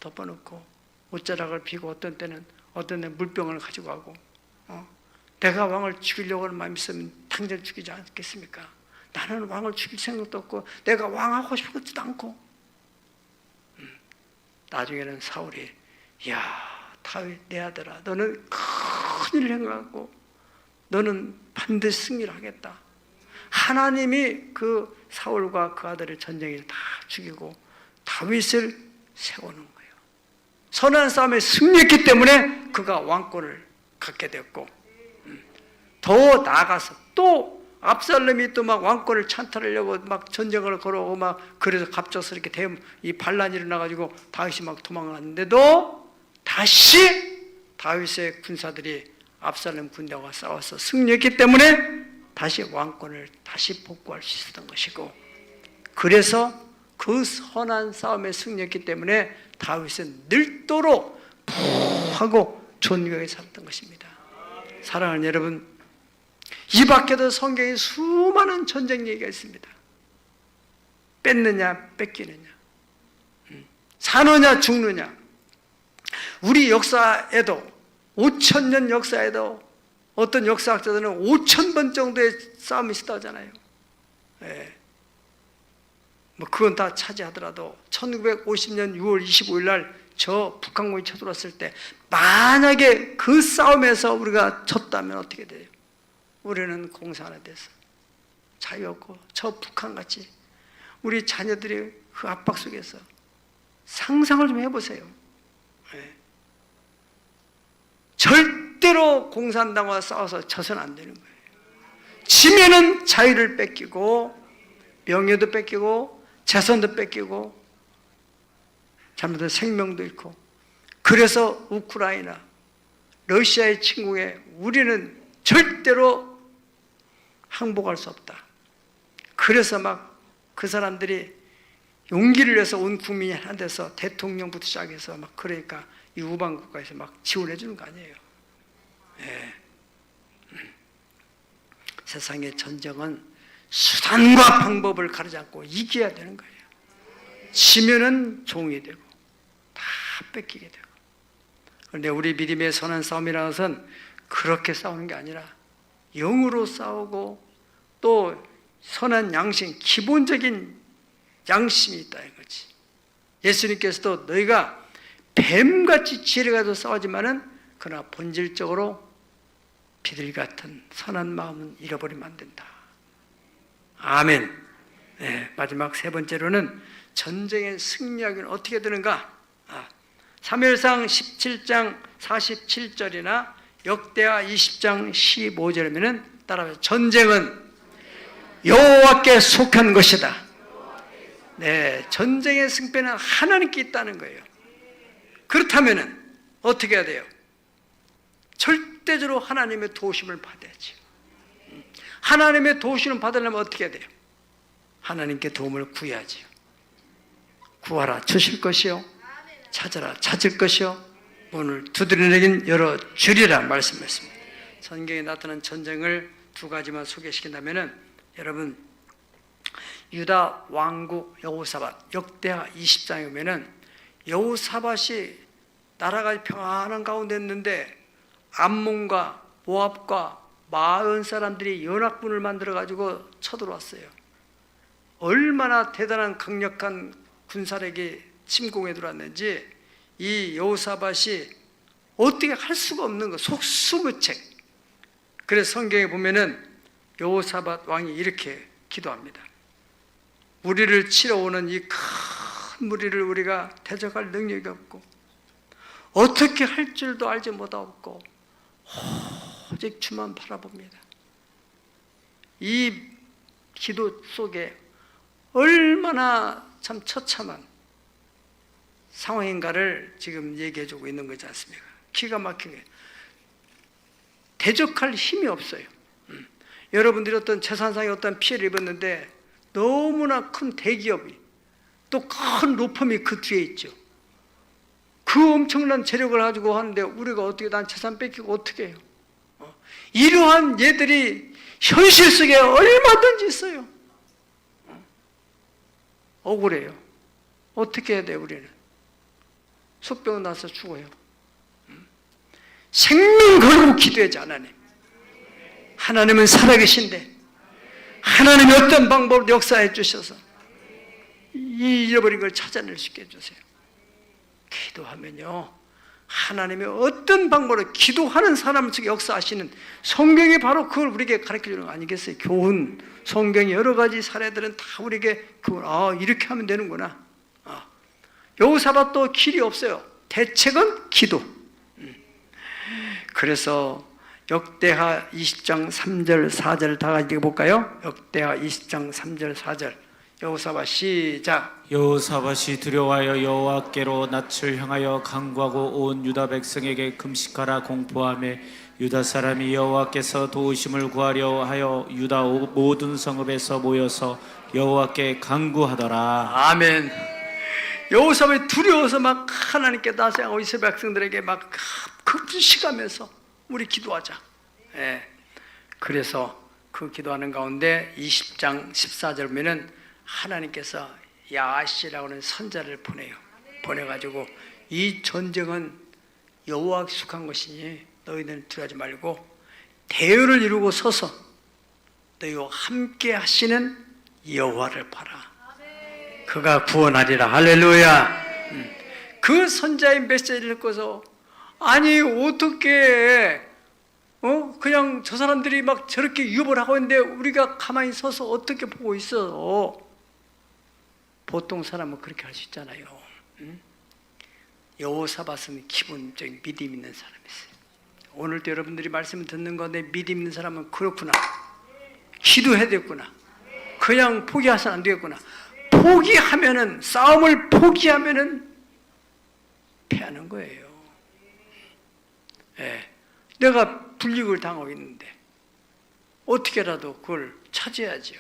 덮어놓고 옷자락을 피고 어떤 때는 물병을 가지고 가고 내가 왕을 죽이려고 하는 마음이 있으면 당장 죽이지 않겠습니까? 나는 왕을 죽일 생각도 없고 내가 왕하고 싶지도 않고. 나중에는 사울이 야 다윗 내 아들아 너는 큰일 행하고 너는 반드시 승리를 하겠다. 하나님이 그 사울과 그 아들의 전쟁을 다 죽이고 다윗을 세우는 거예요. 선한 싸움에 승리했기 때문에 그가 왕권을 갖게 됐고 더 나아가서 또 압살롬이 또 막 왕권을 찬탈하려고 막 전쟁을 걸어오고 막 그래서 갑작스럽게 이 반란이 일어나가지고 다윗이 막 도망갔는데도 다시 다윗의 군사들이 압살롬 군대와 싸워서 승리했기 때문에 다시 왕권을 다시 복구할 수 있었던 것이고 그래서 그 선한 싸움에 승리했기 때문에 다윗은 늘도록 부하고 존귀하게 살았던 것입니다. 사랑하는 여러분, 이 밖에도 성경에 수많은 전쟁 얘기가 있습니다. 뺏느냐 뺏기느냐, 사느냐 죽느냐. 우리 역사에도 5,000년 역사에도 어떤 역사학자들은 5,000번 정도의 싸움이 있었다고 하잖아요. 예. 뭐 그건 다 차지하더라도 1950년 6월 25일 날 저 북한군이 쳐들어왔을 때 만약에 그 싸움에서 우리가 졌다면 어떻게 돼요? 우리는 공사 하나 돼서 자유 없고 저 북한같이 우리 자녀들이 그 압박 속에서 상상을 좀 해보세요. 예. 절대로 공산당과 싸워서 져서는 안 되는 거예요. 지면은 자유를 뺏기고 명예도 뺏기고 재산도 뺏기고 잘못하면 생명도 잃고. 그래서 우크라이나 러시아의 침공에 우리는 절대로 항복할 수 없다. 그래서 막 그 사람들이 용기를 내서 온 국민이 하나 돼서 대통령부터 시작해서 막 그러니까 이 우방 국가에서 막 지원해 주는 거 아니에요. 예. 세상의 전쟁은 수단과 방법을 가리지 않고 이겨야 되는 거예요. 지면은 종이 되고 다 뺏기게 되고. 그런데 우리 믿음의 선한 싸움이라는 것은 그렇게 싸우는 게 아니라 영으로 싸우고 또 선한 양심, 기본적인 양심이 있다는 거지. 예수님께서도 너희가 뱀같이 지혜를 가지고 싸우지만은 그러나 본질적으로 비둘기 같은 선한 마음은 잃어버리면 안 된다. 아멘. 네, 마지막 세 번째로는 전쟁의 승리하기는 어떻게 되는가? 사무엘상 17장 47절이나 역대하 20장 15절이면은 따라서 전쟁은 여호와께 속한 것이다. 네, 전쟁의 승패는 하나님께 있다는 거예요. 그렇다면은 어떻게 해야 돼요? 절대적으로 하나님의 도우심을 받아야지. 하나님의 도우심을 받으려면 어떻게 해야 돼요? 하나님께 도움을 구해야지요. 구하라 주실 것이요, 찾아라 찾을 것이요, 문을 두드리는 열어주리라 말씀했습니다. 성경에 나타난 전쟁을 두 가지만 소개시킨다면은 여러분, 유다 왕국 여호사밧 역대하 20장에 보면은 여호사밧이 나라가 평안한 가운데 있는데 암몬과 모압과 마은 사람들이 연합군을 만들어 가지고 쳐들어왔어요. 얼마나 대단한 강력한 군사력이 침공에 들어왔는지 이 여호사밧이 어떻게 할 수가 없는 거, 속수무책. 그래서 성경에 보면은 여호사밧 왕이 이렇게 기도합니다. 우리를 치러 오는 이 큰 무리를 우리가 대적할 능력이 없고 어떻게 할 줄도 알지 못하고 오직 주만 바라봅니다. 이 기도 속에 얼마나 참 처참한 상황인가를 지금 얘기해 주고 있는 거지 않습니까? 기가 막히게 대적할 힘이 없어요. 여러분들이 어떤 재산상의 어떤 피해를 입었는데 너무나 큰 대기업이 또 큰 로펌이 그 뒤에 있죠. 그 엄청난 재력을 가지고 하는데 우리가 어떻게 난 재산 뺏기고 어떻게 해요? 이러한 예들이 현실 속에 얼마든지 있어요. 억울해요. 어떻게 해야 돼요? 우리는 속병 나서 죽어요. 생명 걸고 기도하지 하나님. 하나님은 살아계신데 하나님이 어떤 방법으로 역사해 주셔서 이 잃어버린 걸 찾아낼 수 있게 해주세요. 기도하면요, 하나님이 어떤 방법으로 기도하는 사람 속에 역사하시는 성경이 바로 그걸 우리에게 가르쳐주는 거 아니겠어요? 교훈, 성경의 여러 가지 사례들은 다 우리에게 그걸 이렇게 하면 되는구나. 여호사밧도 길이 없어요. 대책은 기도. 그래서 역대하 20장 3절 4절 다 같이 볼까요? 역대하 20장 3절 4절 여호사밧 시작. 여호사밧이 두려워하여 여호와께로 낯을 향하여 간구하고 온 유다 백성에게 금식하라 공포하며 유다 사람이 여호와께서 도우심을 구하려 하여 유다 모든 성읍에서 모여서 여호와께 간구하더라. 아멘. 여호사밧이 두려워서 막 하나님께 나서하고 이스라엘 백성들에게 막 금식하면서 우리 기도하자. 예. 그래서 그 기도하는 가운데 20장 14절 보면은 하나님께서 야아시라고 하는 선자를 보내요. 보내가지고 이 전쟁은 여호와께 속한 것이니 너희들은 두려워하지 말고 대열을 이루고 서서 너희와 함께 하시는 여호와를 봐라. 그가 구원하리라. 할렐루야. 그 선자의 메시지를 듣고서 아니 어떻게 그냥 저 사람들이 막 저렇게 위협을 하고 있는데 우리가 가만히 서서 어떻게 보고 있어? 보통 사람은 그렇게 할 수 있잖아요. 여호사밧은 기본적인 믿음 있는 사람이었어요. 오늘도 여러분들이 말씀을 듣는 건데 믿음 있는 사람은 그렇구나. 기도해야 되겠구나. 그냥 포기해서는 안 되겠구나. 포기하면은, 싸움을 포기하면은 패하는 거예요. 예. 내가 불이익을 당하고 있는데 어떻게라도 그걸 차지해야죠.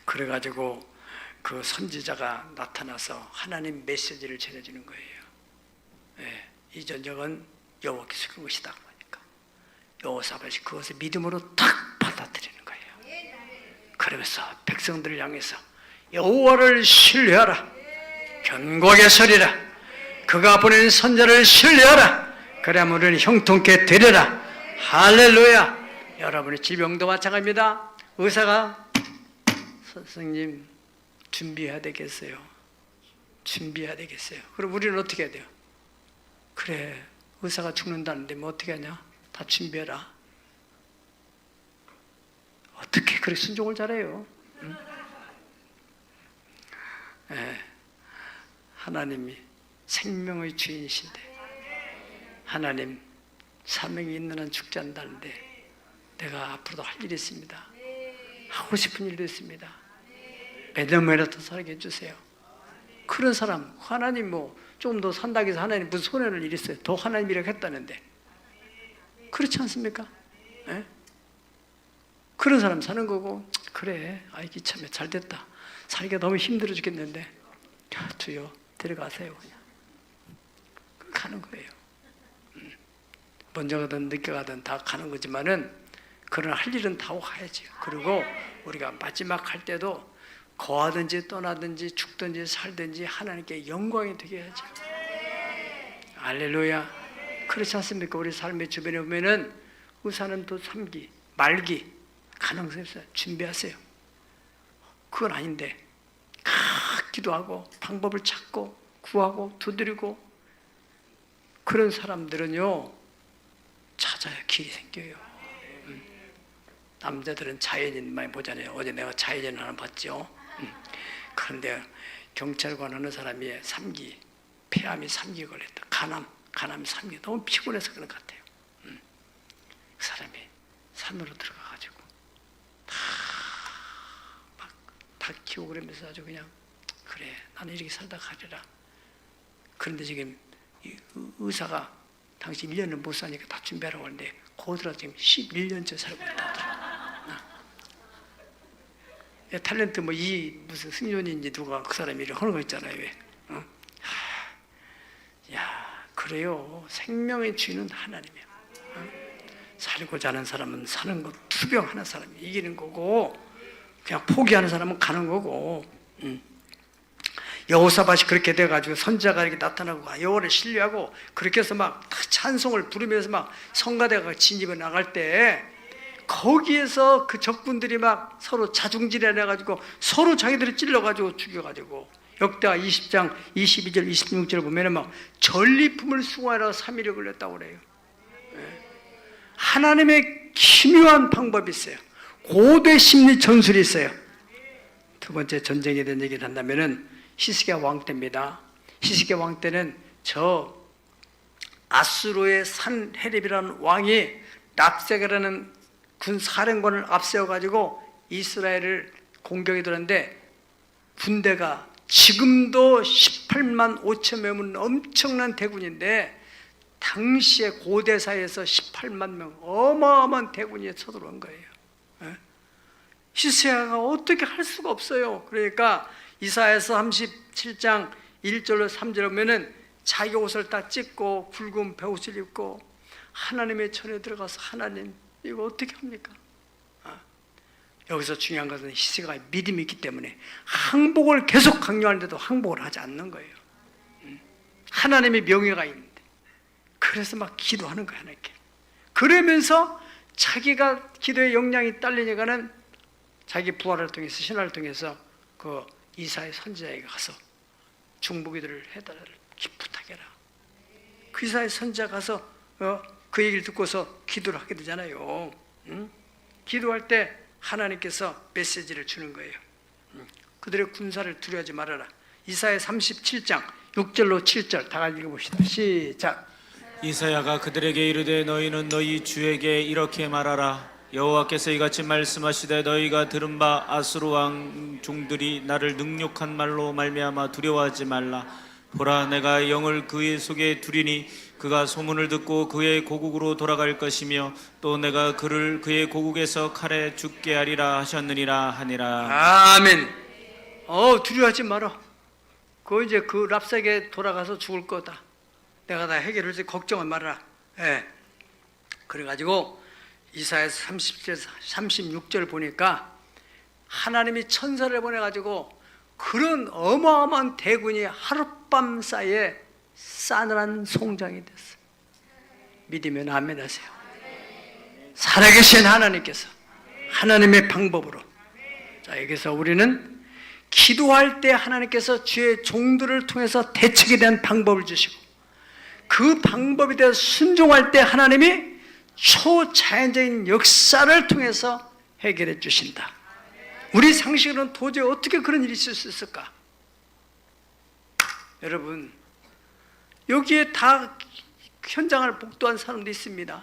그래가지고 그 선지자가 나타나서 하나님 메시지를 전해주는 거예요. 예. 이 전쟁은 여호와께 속한 것이다. 그러니까 여호사밧이 그것을 믿음으로 탁 받아들이는 거예요. 그러면서 백성들을 향해서 여호와를 신뢰하라. 견고하게 서리라. 그가 보낸 선자를 신뢰하라. 그래야만 우리는 형통케 되리라. 할렐루야. 여러분의 질병도 마찬가지입니다. 의사가 선생님 준비해야 되겠어요. 준비해야 되겠어요. 그럼 우리는 어떻게 해야 돼요? 그래, 의사가 죽는다는데 뭐 어떻게 하냐? 다 준비해라. 어떻게 그렇게 순종을 잘해요? 응? 네. 하나님이 생명의 주인이신데 하나님 사명이 있는 한 죽지 않는다는데 내가 앞으로도 할 일이 있습니다. 하고 싶은 일도 있습니다. 몇 년만이라도 더 살게 해주세요. 그런 사람 하나님 뭐 좀 더 산다고 해서 하나님 무슨 손해를 일 있어요? 더 하나님이라고 했다는데 그렇지 않습니까? 네? 그런 사람 사는 거고 그래 아이기 참에 잘 됐다. 살기가 너무 힘들어 죽겠는데 주여 데려가세요. 그냥 가는 거예요. 먼저 가든 늦게 가든 다 가는 거지만은 그러나 할 일은 다 하고 가야죠. 그리고 우리가 마지막 할 때도 거하든지 떠나든지 죽든지 살든지 하나님께 영광이 되게 해야죠. 할렐루야. 그렇지 않습니까? 우리 삶의 주변에 보면은 의사는 또 3기, 말기 가능성이 있어요. 준비하세요. 그건 아닌데 기도하고 방법을 찾고 구하고 두드리고 그런 사람들은요 찾아야 길이 생겨요. 남자들은 자연인 많이 보잖아요. 어제 내가 자연인 하나 봤죠. 그런데 경찰관 하는 사람이 3기 폐암이 3기 걸렸다. 간암이 3기 너무 피곤해서 그런 것 같아요. 그 사람이 산으로 들어가가지고 다 키우고 그러면서 아주 그냥 그래 나는 이렇게 살다 가리라. 그런데 지금 의사가 당신 1년을 못 사니까 다 준비하라고 하는데 거기서 지금 11년째 살고 있다. 탤런트 뭐 무슨 승윤인지 누가 그 사람이 이렇게 하는 거 있잖아요. 왜? 야 그래요. 생명의 주인은 하나님이야. 살고자 하는 사람은 사는 거 투병하는 사람이 이기는 거고 그냥 포기하는 사람은 가는 거고. 여호사밧이 그렇게 돼가지고 선자가 이렇게 나타나고 여호와를 신뢰하고 그렇게 해서 막 찬송을 부르면서 막 성가대가 진입해 나갈 때 거기에서 그 적군들이 막 서로 자중질해내가지고 서로 자기들이 찔러가지고 죽여가지고 역대하 20장 22절 26절 보면은 막 전리품을 수거하러 3일이 걸렸다고 그래요. 하나님의 기묘한 방법이 있어요. 고대 심리 전술이 있어요. 두 번째 전쟁에 대한 얘기를 한다면은 히스기야 왕 때입니다. 히스기야 왕 때는 저 아수르의 산헤립이라는 왕이 랍세가라는 군 사령관을 앞세워가지고 이스라엘을 공격해 들었는데 군대가 지금도 18만 5천 명은 엄청난 대군인데 당시에 고대사에서 18만 명 어마어마한 대군이 쳐들어온 거예요. 히스기야가 어떻게 할 수가 없어요. 그러니까 이사야서 37장 1절로 3절 보면은 자기 옷을 다 찢고 굵은 베옷을 입고 하나님의 전에 들어가서 하나님 이거 어떻게 합니까? 여기서 중요한 것은 히스기야가 믿음이 있기 때문에 항복을 계속 강요하는데도 항복을 하지 않는 거예요. 하나님의 명예가 있는데. 그래서 막 기도하는 거야, 하나님께. 그러면서 자기가 기도의 역량이 딸리니까는 자기 부하를 통해서, 신하를 통해서 그 이사야 선지자에게 가서 중보기도를 해달라, 부탁해라. 그 이사야 선지자 가서 그 얘기를 듣고서 기도를 하게 되잖아요. 기도할 때 하나님께서 메시지를 주는 거예요. 그들의 군사를 두려워하지 말아라. 이사야 37장 6절로 7절 다 같이 읽어봅시다. 시작. 이사야가 그들에게 이르되 너희는 너희 주에게 이렇게 말하라. 여호와께서 이같이 말씀하시되 너희가 들은 바 아수르 왕 종들이 나를 능욕한 말로 말미암아 두려워하지 말라. 보라, 내가 영을 그의 속에 두리니 그가 소문을 듣고 그의 고국으로 돌아갈 것이며 또 내가 그를 그의 고국에서 칼에 죽게 하리라 하셨느니라 하니라. 아멘. 두려워하지 마라. 그 이제 그 랍사에게 돌아가서 죽을 거다. 내가 다 해결을 해서 걱정을 말아라. 예. 그래가지고 이사야 36절 보니까 하나님이 천사를 보내가지고 그런 어마어마한 대군이 하룻밤 사이에 싸늘한 송장이 됐어요. 믿으면 아멘 하세요. 살아계신 하나님께서 하나님의 방법으로. 자, 여기서 우리는 기도할 때 하나님께서 주의 종들을 통해서 대책에 대한 방법을 주시고 그 방법에 대해서 순종할 때 하나님이 초자연적인 역사를 통해서 해결해 주신다. 우리 상식으로는 도저히 어떻게 그런 일이 있을 수 있을까? 여러분, 여기에 다 현장을 복도한 사람도 있습니다.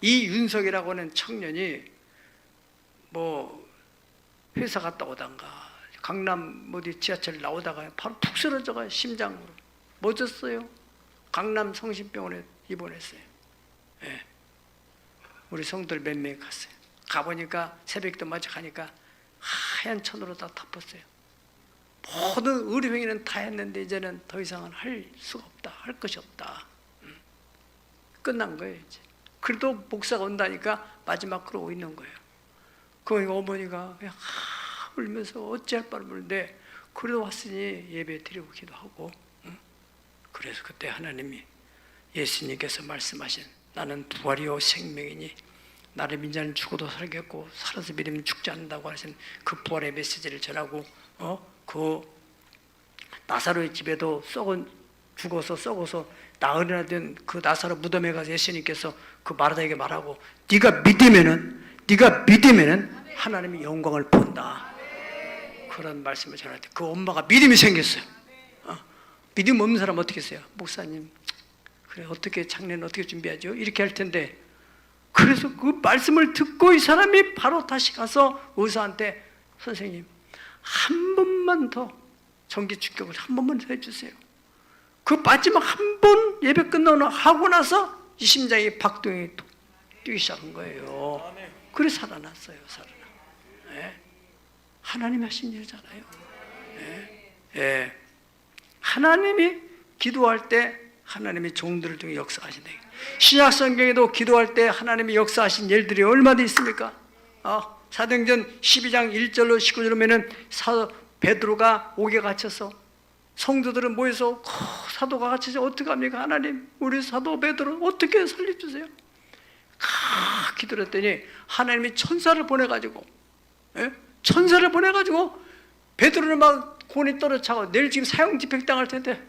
이 윤석이라고 하는 청년이 뭐 회사 갔다 오다가 강남 어디 지하철 나오다가 바로 툭 쓰러져가 심장으로 멎었어요. 강남 성심병원에 입원했어요. 예. 우리 성도들 몇 명이 갔어요. 가보니까 새벽도 마저 가니까 하얀 천으로 다 덮었어요. 모든 의료행위는 다 했는데 이제는 더 이상은 할 수가 없다. 할 것이 없다. 끝난 거예요 이제. 그래도 목사가 온다니까 마지막 그러고 있는 거예요. 그 어머니가 그냥 울면서 어찌할 바를 모르는데 그래도 왔으니 예배 드리고 기도하고. 그래서 그때 하나님이 예수님께서 말씀하신 나는 부활이요 생명이니 나를 믿는 죽어도 살겠고 살아서 믿으면 죽지 않는다고 하신 그 부활의 메시지를 전하고 그 나사로의 집에도 죽어서 썩어서 나흘이나 된 그 나사로 무덤에 가서 예수님께서 그 마르다에게 말하고 네가 믿으면은 하나님이 영광을 본다. 그런 말씀을 전할 때 그 엄마가 믿음이 생겼어요. 믿음 없는 사람 어떻게 했어요? 목사님, 그래 어떻게 장례는 어떻게 준비하죠? 이렇게 할 텐데. 그래서 그 말씀을 듣고 이 사람이 바로 다시 가서 의사한테 선생님 한 번만 더 정기 축격을 한 번만 더 해주세요. 그 마지막 한 번 예배 끝나고 하고 나서 이 심장이 박동이 뛰기 시작한 거예요. 그래서 살아났어요. 네. 하나님이 하신 일이잖아요. 네. 네. 하나님이 기도할 때 하나님이 종들을 통해 역사하신다. 신약 성경에도 기도할 때 하나님이 역사하신 일들이 얼마나 있습니까? 사도행전 12장 1절로 19절로 보면은 베드로가 옥에 갇혀서 성도들은 모여서 사도가 갇혀서 어떻게 합니까? 하나님, 우리 사도 베드로 어떻게 살려주세요? 기도를 했더니 하나님이 천사를 보내가지고 베드로를 막 곤이 떨어차고 내일 지금 사형 집행당할 텐데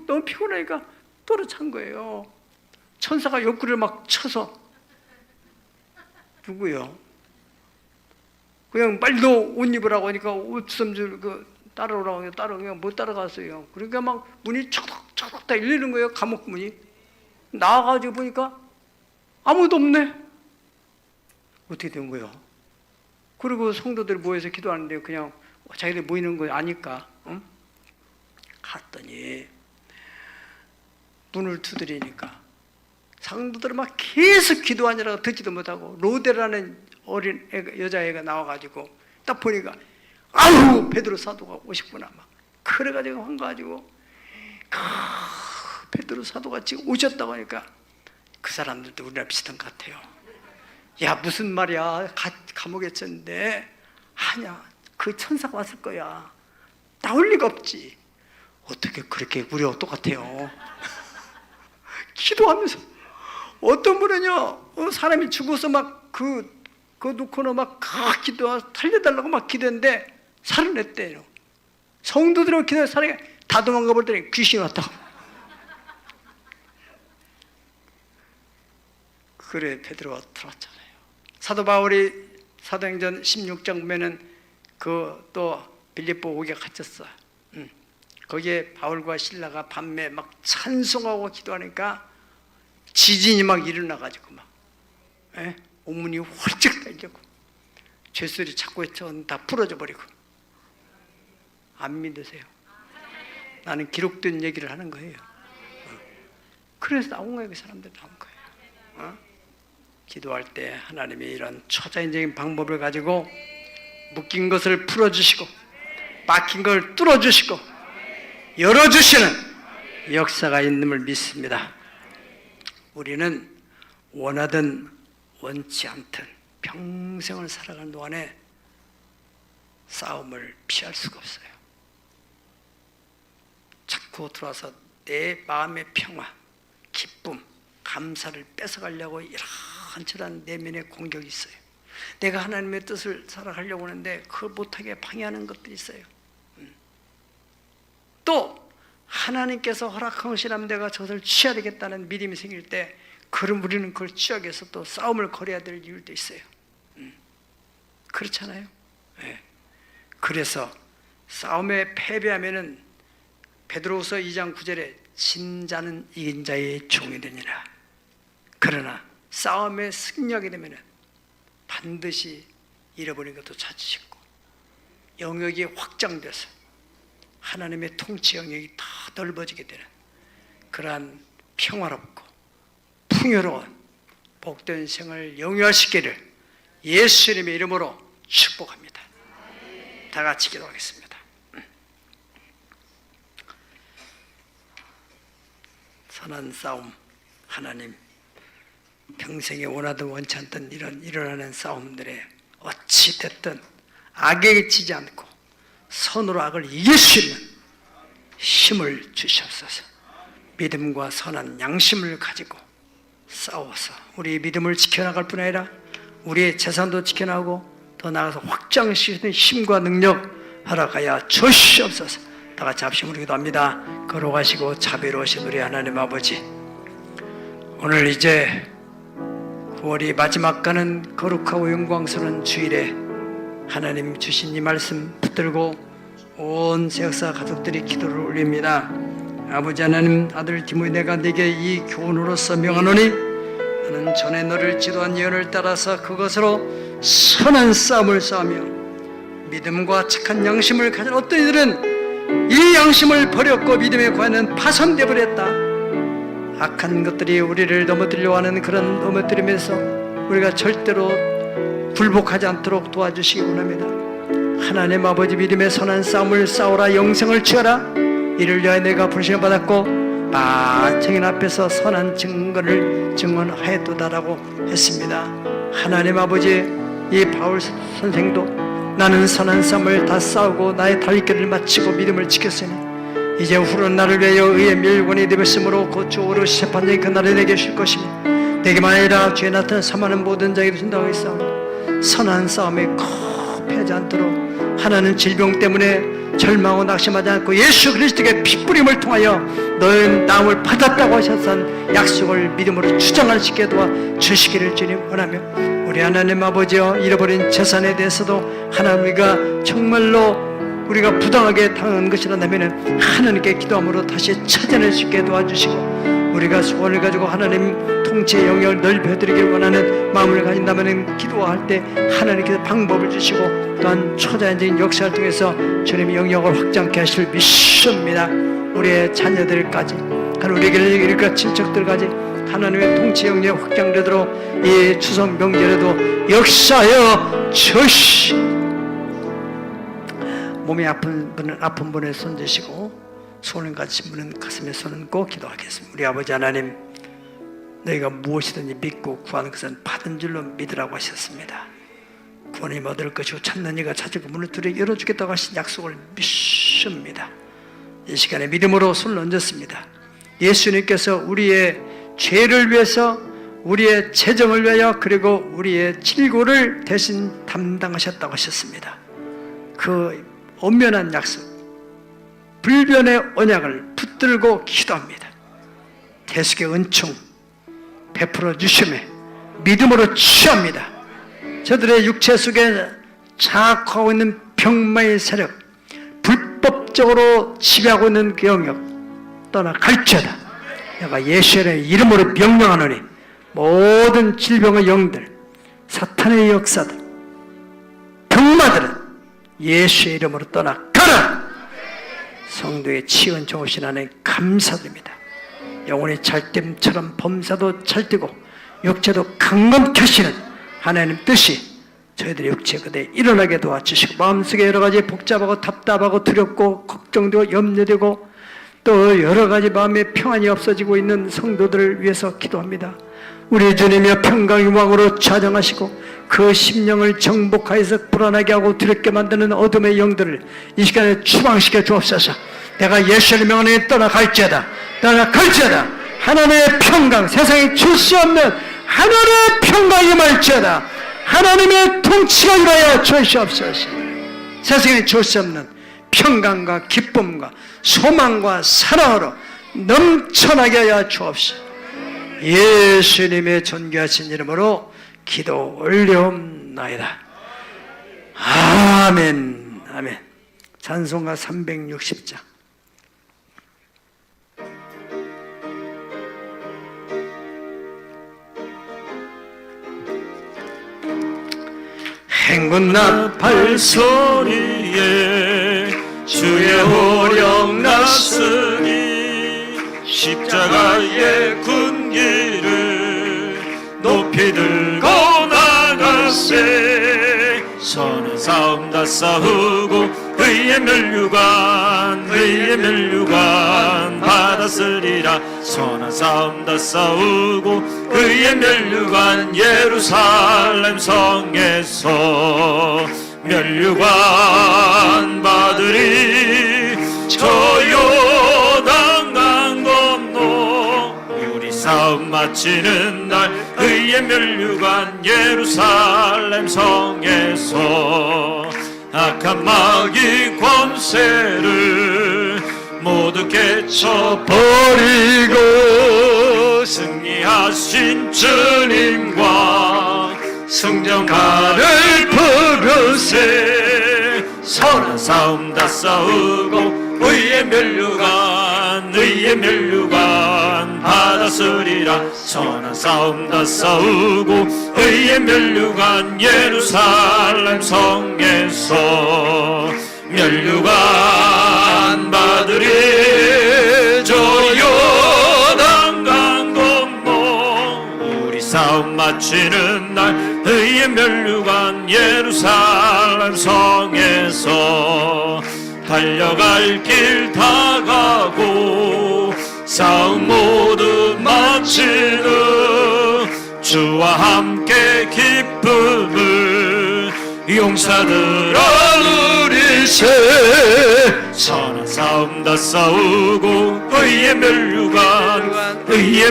너무 피곤하니까 떨어찬 거예요. 천사가 옆구리를 막 쳐서 누구요? 그냥 빨리 너 옷 입으라고 하니까 옷 섬줄 따라오라고 하니까 그냥 못 따라갔어요. 그러니까 막 문이 척척 다 열리는 거예요. 감옥 문이. 나와가지고 보니까 아무도 없네. 어떻게 된 거예요? 그리고 성도들이 모여서 기도하는데 그냥 자기들 모이는 거 아니까 갔더니 문을 두드리니까 성도들은 막 계속 기도하느라고 듣지도 못하고 로데라는 어린 여자애가 나와가지고 딱 보니까 아우 베드로 사도가 오고 싶구나 막 그래가지고 한가지고 베드로 사도가 지금 오셨다고 하니까 그 사람들도 우리랑 비슷한 것 같아요. 야 무슨 말이야, 감옥에 있었는데. 아니야, 그 천사가 왔을 거야. 나올 리가 없지. 어떻게 그렇게 우리하고 똑같아요? 기도하면서 어떤 분은요, 사람이 죽어서 막 그거 놓고는 막 기도하 살려달라고 막 기도했는데 살아냈대요. 성도들하고 기도해서 사람이 다 도망가 버리더니 귀신이 왔다고. 그래 베드로가 들어왔잖아요. 사도 바울이 사도행전 16장 보면은 그 또 빌립보 오게 갇혔어. 거기에 바울과 실라가 밤에 막 찬송하고 기도하니까 지진이 막 일어나가지고 막 옥문이 홀쩍 달리고 죄소리 자꾸 했죠. 다 부러져 버리고. 안 믿으세요? 나는 기록된 얘기를 하는 거예요. 그래서 나온 거예요. 그 사람들 나온 거예요. 기도할 때 하나님이 이런 초자연적인 방법을 가지고 묶인 것을 풀어주시고 막힌 걸 뚫어주시고 열어주시는 역사가 있음을 믿습니다. 우리는 원하든 원치 않든 평생을 살아가는 동안에 싸움을 피할 수가 없어요. 자꾸 들어와서 내 마음의 평화, 기쁨, 감사를 뺏어가려고 이런저런 내면의 공격이 있어요. 내가 하나님의 뜻을 살아가려고 하는데 그걸 못하게 방해하는 것들이 있어요. 또 하나님께서 허락하시라면 내가 저것을 취해야 되겠다는 믿음이 생길 때 그럼 우리는 그걸 취하기 위해서 또 싸움을 걸어야 될 이유도 있어요. 그렇잖아요. 네. 그래서 싸움에 패배하면은 베드로후서 2장 9절에 진 자는 이긴 자의 종이 되니라. 그러나 싸움에 승리하게 되면은 반드시 잃어버린 것도 찾으시고 영역이 확장돼서 하나님의 통치 영역이 더 넓어지게 되는 그러한 평화롭고 풍요로운 복된 생을 영유하시기를 예수님의 이름으로 축복합니다. 다 같이 기도하겠습니다. 선한 싸움, 하나님 평생에 원하든 원치 않든 이런 일어나는 싸움들에 어찌 됐든 악에게 지지 않고 선으로 악을 이길 수 있는 힘을 주시옵소서. 믿음과 선한 양심을 가지고 싸워서 우리의 믿음을 지켜나갈 뿐 아니라 우리의 재산도 지켜나가고 더 나아가서 확장시키는 힘과 능력 허락하여 주시옵소서. 다 같이 합심으로 기도합니다. 걸어가시고 자비로우신 우리 하나님 아버지, 오늘 이제 9월이 마지막 가는 거룩하고 영광스러운 주일에 하나님 주신 이 말씀 붙들고 온 세역사 가족들이 기도를 올립니다. 아버지 하나님, 아들 디모데 내가 네게 이 교훈으로서 명하노니 나는 전에 너를 지도한 예언을 따라서 그것으로 선한 싸움을 싸우며 믿음과 착한 양심을 가진 어떤 이들은 이 양심을 버렸고 믿음의 관은 파손되어 버렸다. 악한 것들이 우리를 넘어뜨리려고 하는 그런 넘어뜨림에서 우리가 절대로 굴복하지 않도록 도와주시기 원합니다. 하나님 아버지, 믿음의 선한 싸움을 싸우라, 영생을 취하라. 이를 위하여 내가 부르심을 받았고 만청인 앞에서 선한 증거를 증언하였도다라고 했습니다. 하나님 아버지, 이 바울 선생도 나는 선한 싸움을 다 싸우고 나의 달리기를 마치고 믿음을 지켰으니 이제 후로는 나를 위하여 의의 멸관이 되었으므로 곧 주 오롯이 재판장이 그날에 내게 쉴 것이며 내게만 아니라 주에 나타난 사망하는 모든 자에게도 준다고 했사오니 선한 싸움에 꼭 패하지 않도록 하나는 질병 때문에 절망하고 낙심하지 않고 예수 그리스도의 피뿌림을 통하여 너희는 나음을 받았다고 하셨던 약속을 믿음으로 주장할 수 있게 도와주시기를 주님 원하며 우리 하나님 아버지여, 잃어버린 재산에 대해서도 하나님 우리가 정말로 우리가 부당하게 당한 것이라면 하나님께 기도함으로 다시 찾아낼 수 있게 도와주시고 우리가 소원을 가지고 하나님 통치의 영역을 넓혀드리길 원하는 마음을 가진다면 기도할 때 하나님께서 방법을 주시고 또한 초자연적인 역사를 통해서 주님의 영역을 확장케 하실 믿습니다. 우리의 자녀들까지 우리에게 일가 친척들까지 하나님의 통치 영역 확장되도록 이 추석 명절에도 역사하여 주시. 몸이 아픈 분은 아픈 분에 손드시고 손을 가지신 분은 가슴에 손 얹고 기도하겠습니다. 우리 아버지 하나님, 너희가 무엇이든지 믿고 구하는 것은 받은 줄로 믿으라고 하셨습니다. 구원이 얻을 것이고 찾는 이가 찾을 문을 두려 열어주겠다고 하신 약속을 믿습니다. 이 시간에 믿음으로 손을 얹었습니다. 예수님께서 우리의 죄를 위해서, 우리의 재정을 위하여, 그리고 우리의 질고를 대신 담당하셨다고 하셨습니다. 그 엄연한 약속, 불변의 언약을 붙들고 기도합니다. 대속의 은총 베풀어 주심에 믿음으로 취합니다. 저들의 육체 속에 장악하고 있는 병마의 세력, 불법적으로 지배하고 있는 그 영역 떠나갈지어다. 내가 예수의 이름으로 명령하노니 모든 질병의 영들, 사탄의 역사들, 병마들은 예수의 이름으로 떠나가라. 성도의 치유는 좋으신 하나님 감사드립니다. 영혼이 잘됨처럼 범사도 잘되고 육체도 강건케 하시는 하나님 뜻이 저희들의 육체 그대에 일어나게 도와주시고, 마음속에 여러 가지 복잡하고 답답하고 두렵고 걱정되고 염려되고 또 여러 가지 마음의 평안이 없어지고 있는 성도들을 위해서 기도합니다. 우리 주님이여 평강의 왕으로 좌정하시고 그 심령을 정복하여서 불안하게 하고 두렵게 만드는 어둠의 영들을 이 시간에 추방시켜 주옵소서. 내가 예수의 명령에 떠나갈지어다. 하나님의 평강, 세상에 줄 수 없는 하나님의 평강이 말지어다. 하나님의 통치가 일하여 주시옵소서. 세상에 줄 수 없는 평강과 기쁨과 소망과 사랑으로 넘쳐나게 하여 주옵소서. 예수님의 존귀하신 이름으로 기도 올려옵나이다. 아멘. 아멘. 찬송가 360장. 행군 나팔 소리에 주의 호령 났으니 십자가의 군기를 높이 들고 나가세. 선한 싸움 다 싸우고 의의 멸류관 받았으리라. 선한 싸움 다 싸우고 의의 멸류관 예루살렘 성에서 멸류관 받으리. 저 요단강 건너 우리 싸움 마치는 날 의의 멸류관 예루살렘 성에서 악한 마귀 권세를 모두 깨쳐버리고 승리하신 주님과 승전가를 부르세. 선한 싸움 다 싸우고 의의 멸류관 받았으리라. 선한 싸움 다 싸우고 의의 멸류관 예루살렘 성에서 멸류관 받으리. 저 요단강 건너 우리 싸움 마치는 날 의의 멸류관 예루살렘 성에서 달려갈 길 다 가고 싸움 모두 마치는 주와 함께 기쁨을 용사들아 누리세. 선한 싸움 다 싸우고 의의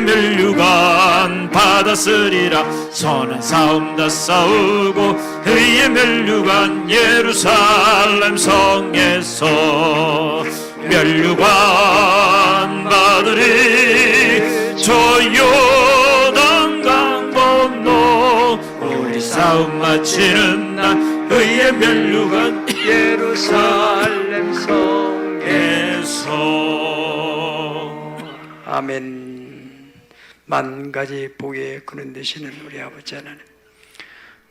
멸류관 받았으리라. 선한 싸움 다 싸우고 의의 멸류관 예루살렘 성에서 멸류관 받으리. 저 요단강 건너 우리 싸움 마치는 날 의의 멸류관 예루살렘 성에서. 아멘. 만 가지 복에 그런 되시는 우리 아버지 하나님,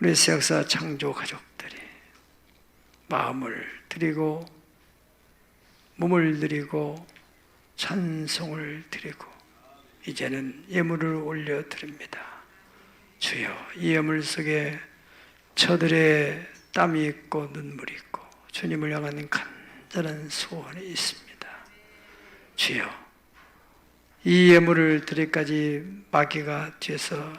우리 세역사 창조 가족들이 마음을 드리고 몸을 드리고 찬송을 드리고 이제는 예물을 올려드립니다. 주여, 이 예물 속에 저들의 땀이 있고 눈물이 있고 주님을 향한 간절한 소원이 있습니다. 주여, 이 예물을 드릴까지 마귀가 뒤에서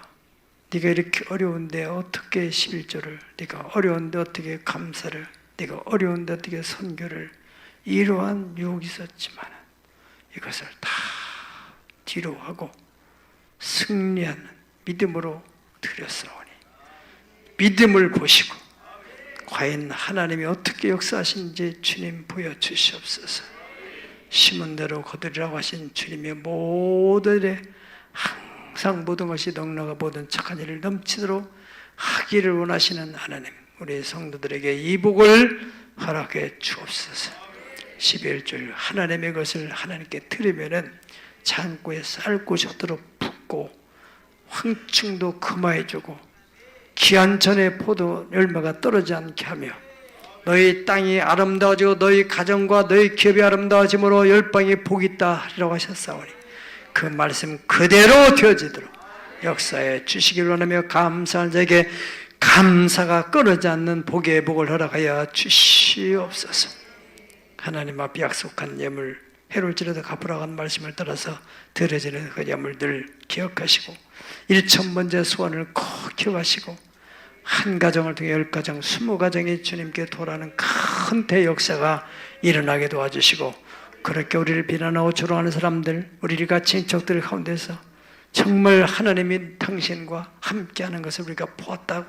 네가 이렇게 어려운데 어떻게 11조를, 네가 어려운데 어떻게 감사를, 네가 어려운데 어떻게 선교를, 이러한 유혹이 있었지만 이것을 다 뒤로 하고 승리하는 믿음으로 드렸사오니 믿음을 보시고 과연 하나님이 어떻게 역사하시는지 주님 보여주시옵소서. 심은 대로 거두리라고 하신 주님의 모든 일에 항상 모든 것이 넉넉하 모든 착한 일을 넘치도록 하기를 원하시는 하나님, 우리 성도들에게 이 복을 허락해 주옵소서. 11절 하나님의 것을 하나님께 드리면은 창고에 쌀고 젖도록 붓고 황충도 금화해주고 기한 전에 포도 열매가 떨어지지 않게 하며 너희 땅이 아름다워지고 너희 가정과 너희 기업이 아름다워짐으로 열방에 복이 있다 하리라고 하셨사오니 그 말씀 그대로 되어지도록 역사에 주시기를 원하며 감사하는 자에게 감사가 끊어지지 않는 복의 복을 허락하여 주시옵소서. 하나님 앞에 약속한 예물 해롤지라도 갚으라고 한 말씀을 따라서 드려지는 그 예물들 기억하시고 1,000번째 소원을 꼭 기억하시고 한 가정을 통해 10가정, 20가정이 주님께 돌아가는 큰 대역사가 일어나게 도와주시고 그렇게 우리를 비난하고 조롱하는 사람들, 우리를 같이 인척들 가운데서 정말 하나님이 당신과 함께하는 것을 우리가 보았다고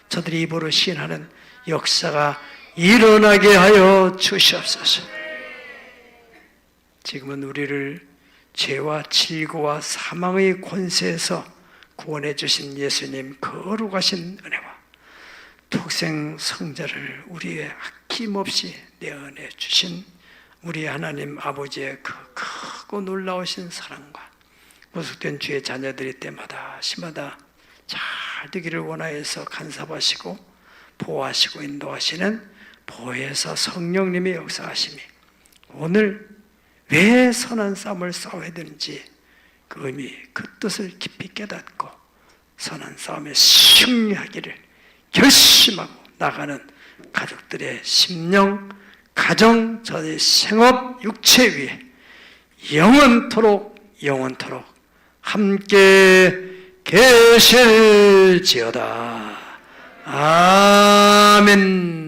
저들이 입으로 시인하는 역사가 일어나게 하여 주시옵소서. 지금은 우리를 죄와 질고와 사망의 권세에서 구원해 주신 예수님 거룩하신 은혜와 독생 성자를 우리의 아낌없이 내어내 주신 우리 하나님 아버지의 그 크고 놀라우신 사랑과 구속된 주의 자녀들이 때마다 시마다 잘 되기를 원하여서 간섭하시고 보호하시고 인도하시는 보혜사 성령님의 역사하심이 오늘 왜 선한 싸움을 싸워야 되는지 그 의미, 그 뜻을 깊이 깨닫고 선한 싸움에 승리하기를 결심하고 나가는 가족들의 심령, 가정, 저의 생업, 육체 위에 영원토록 함께 계실지어다. 아멘.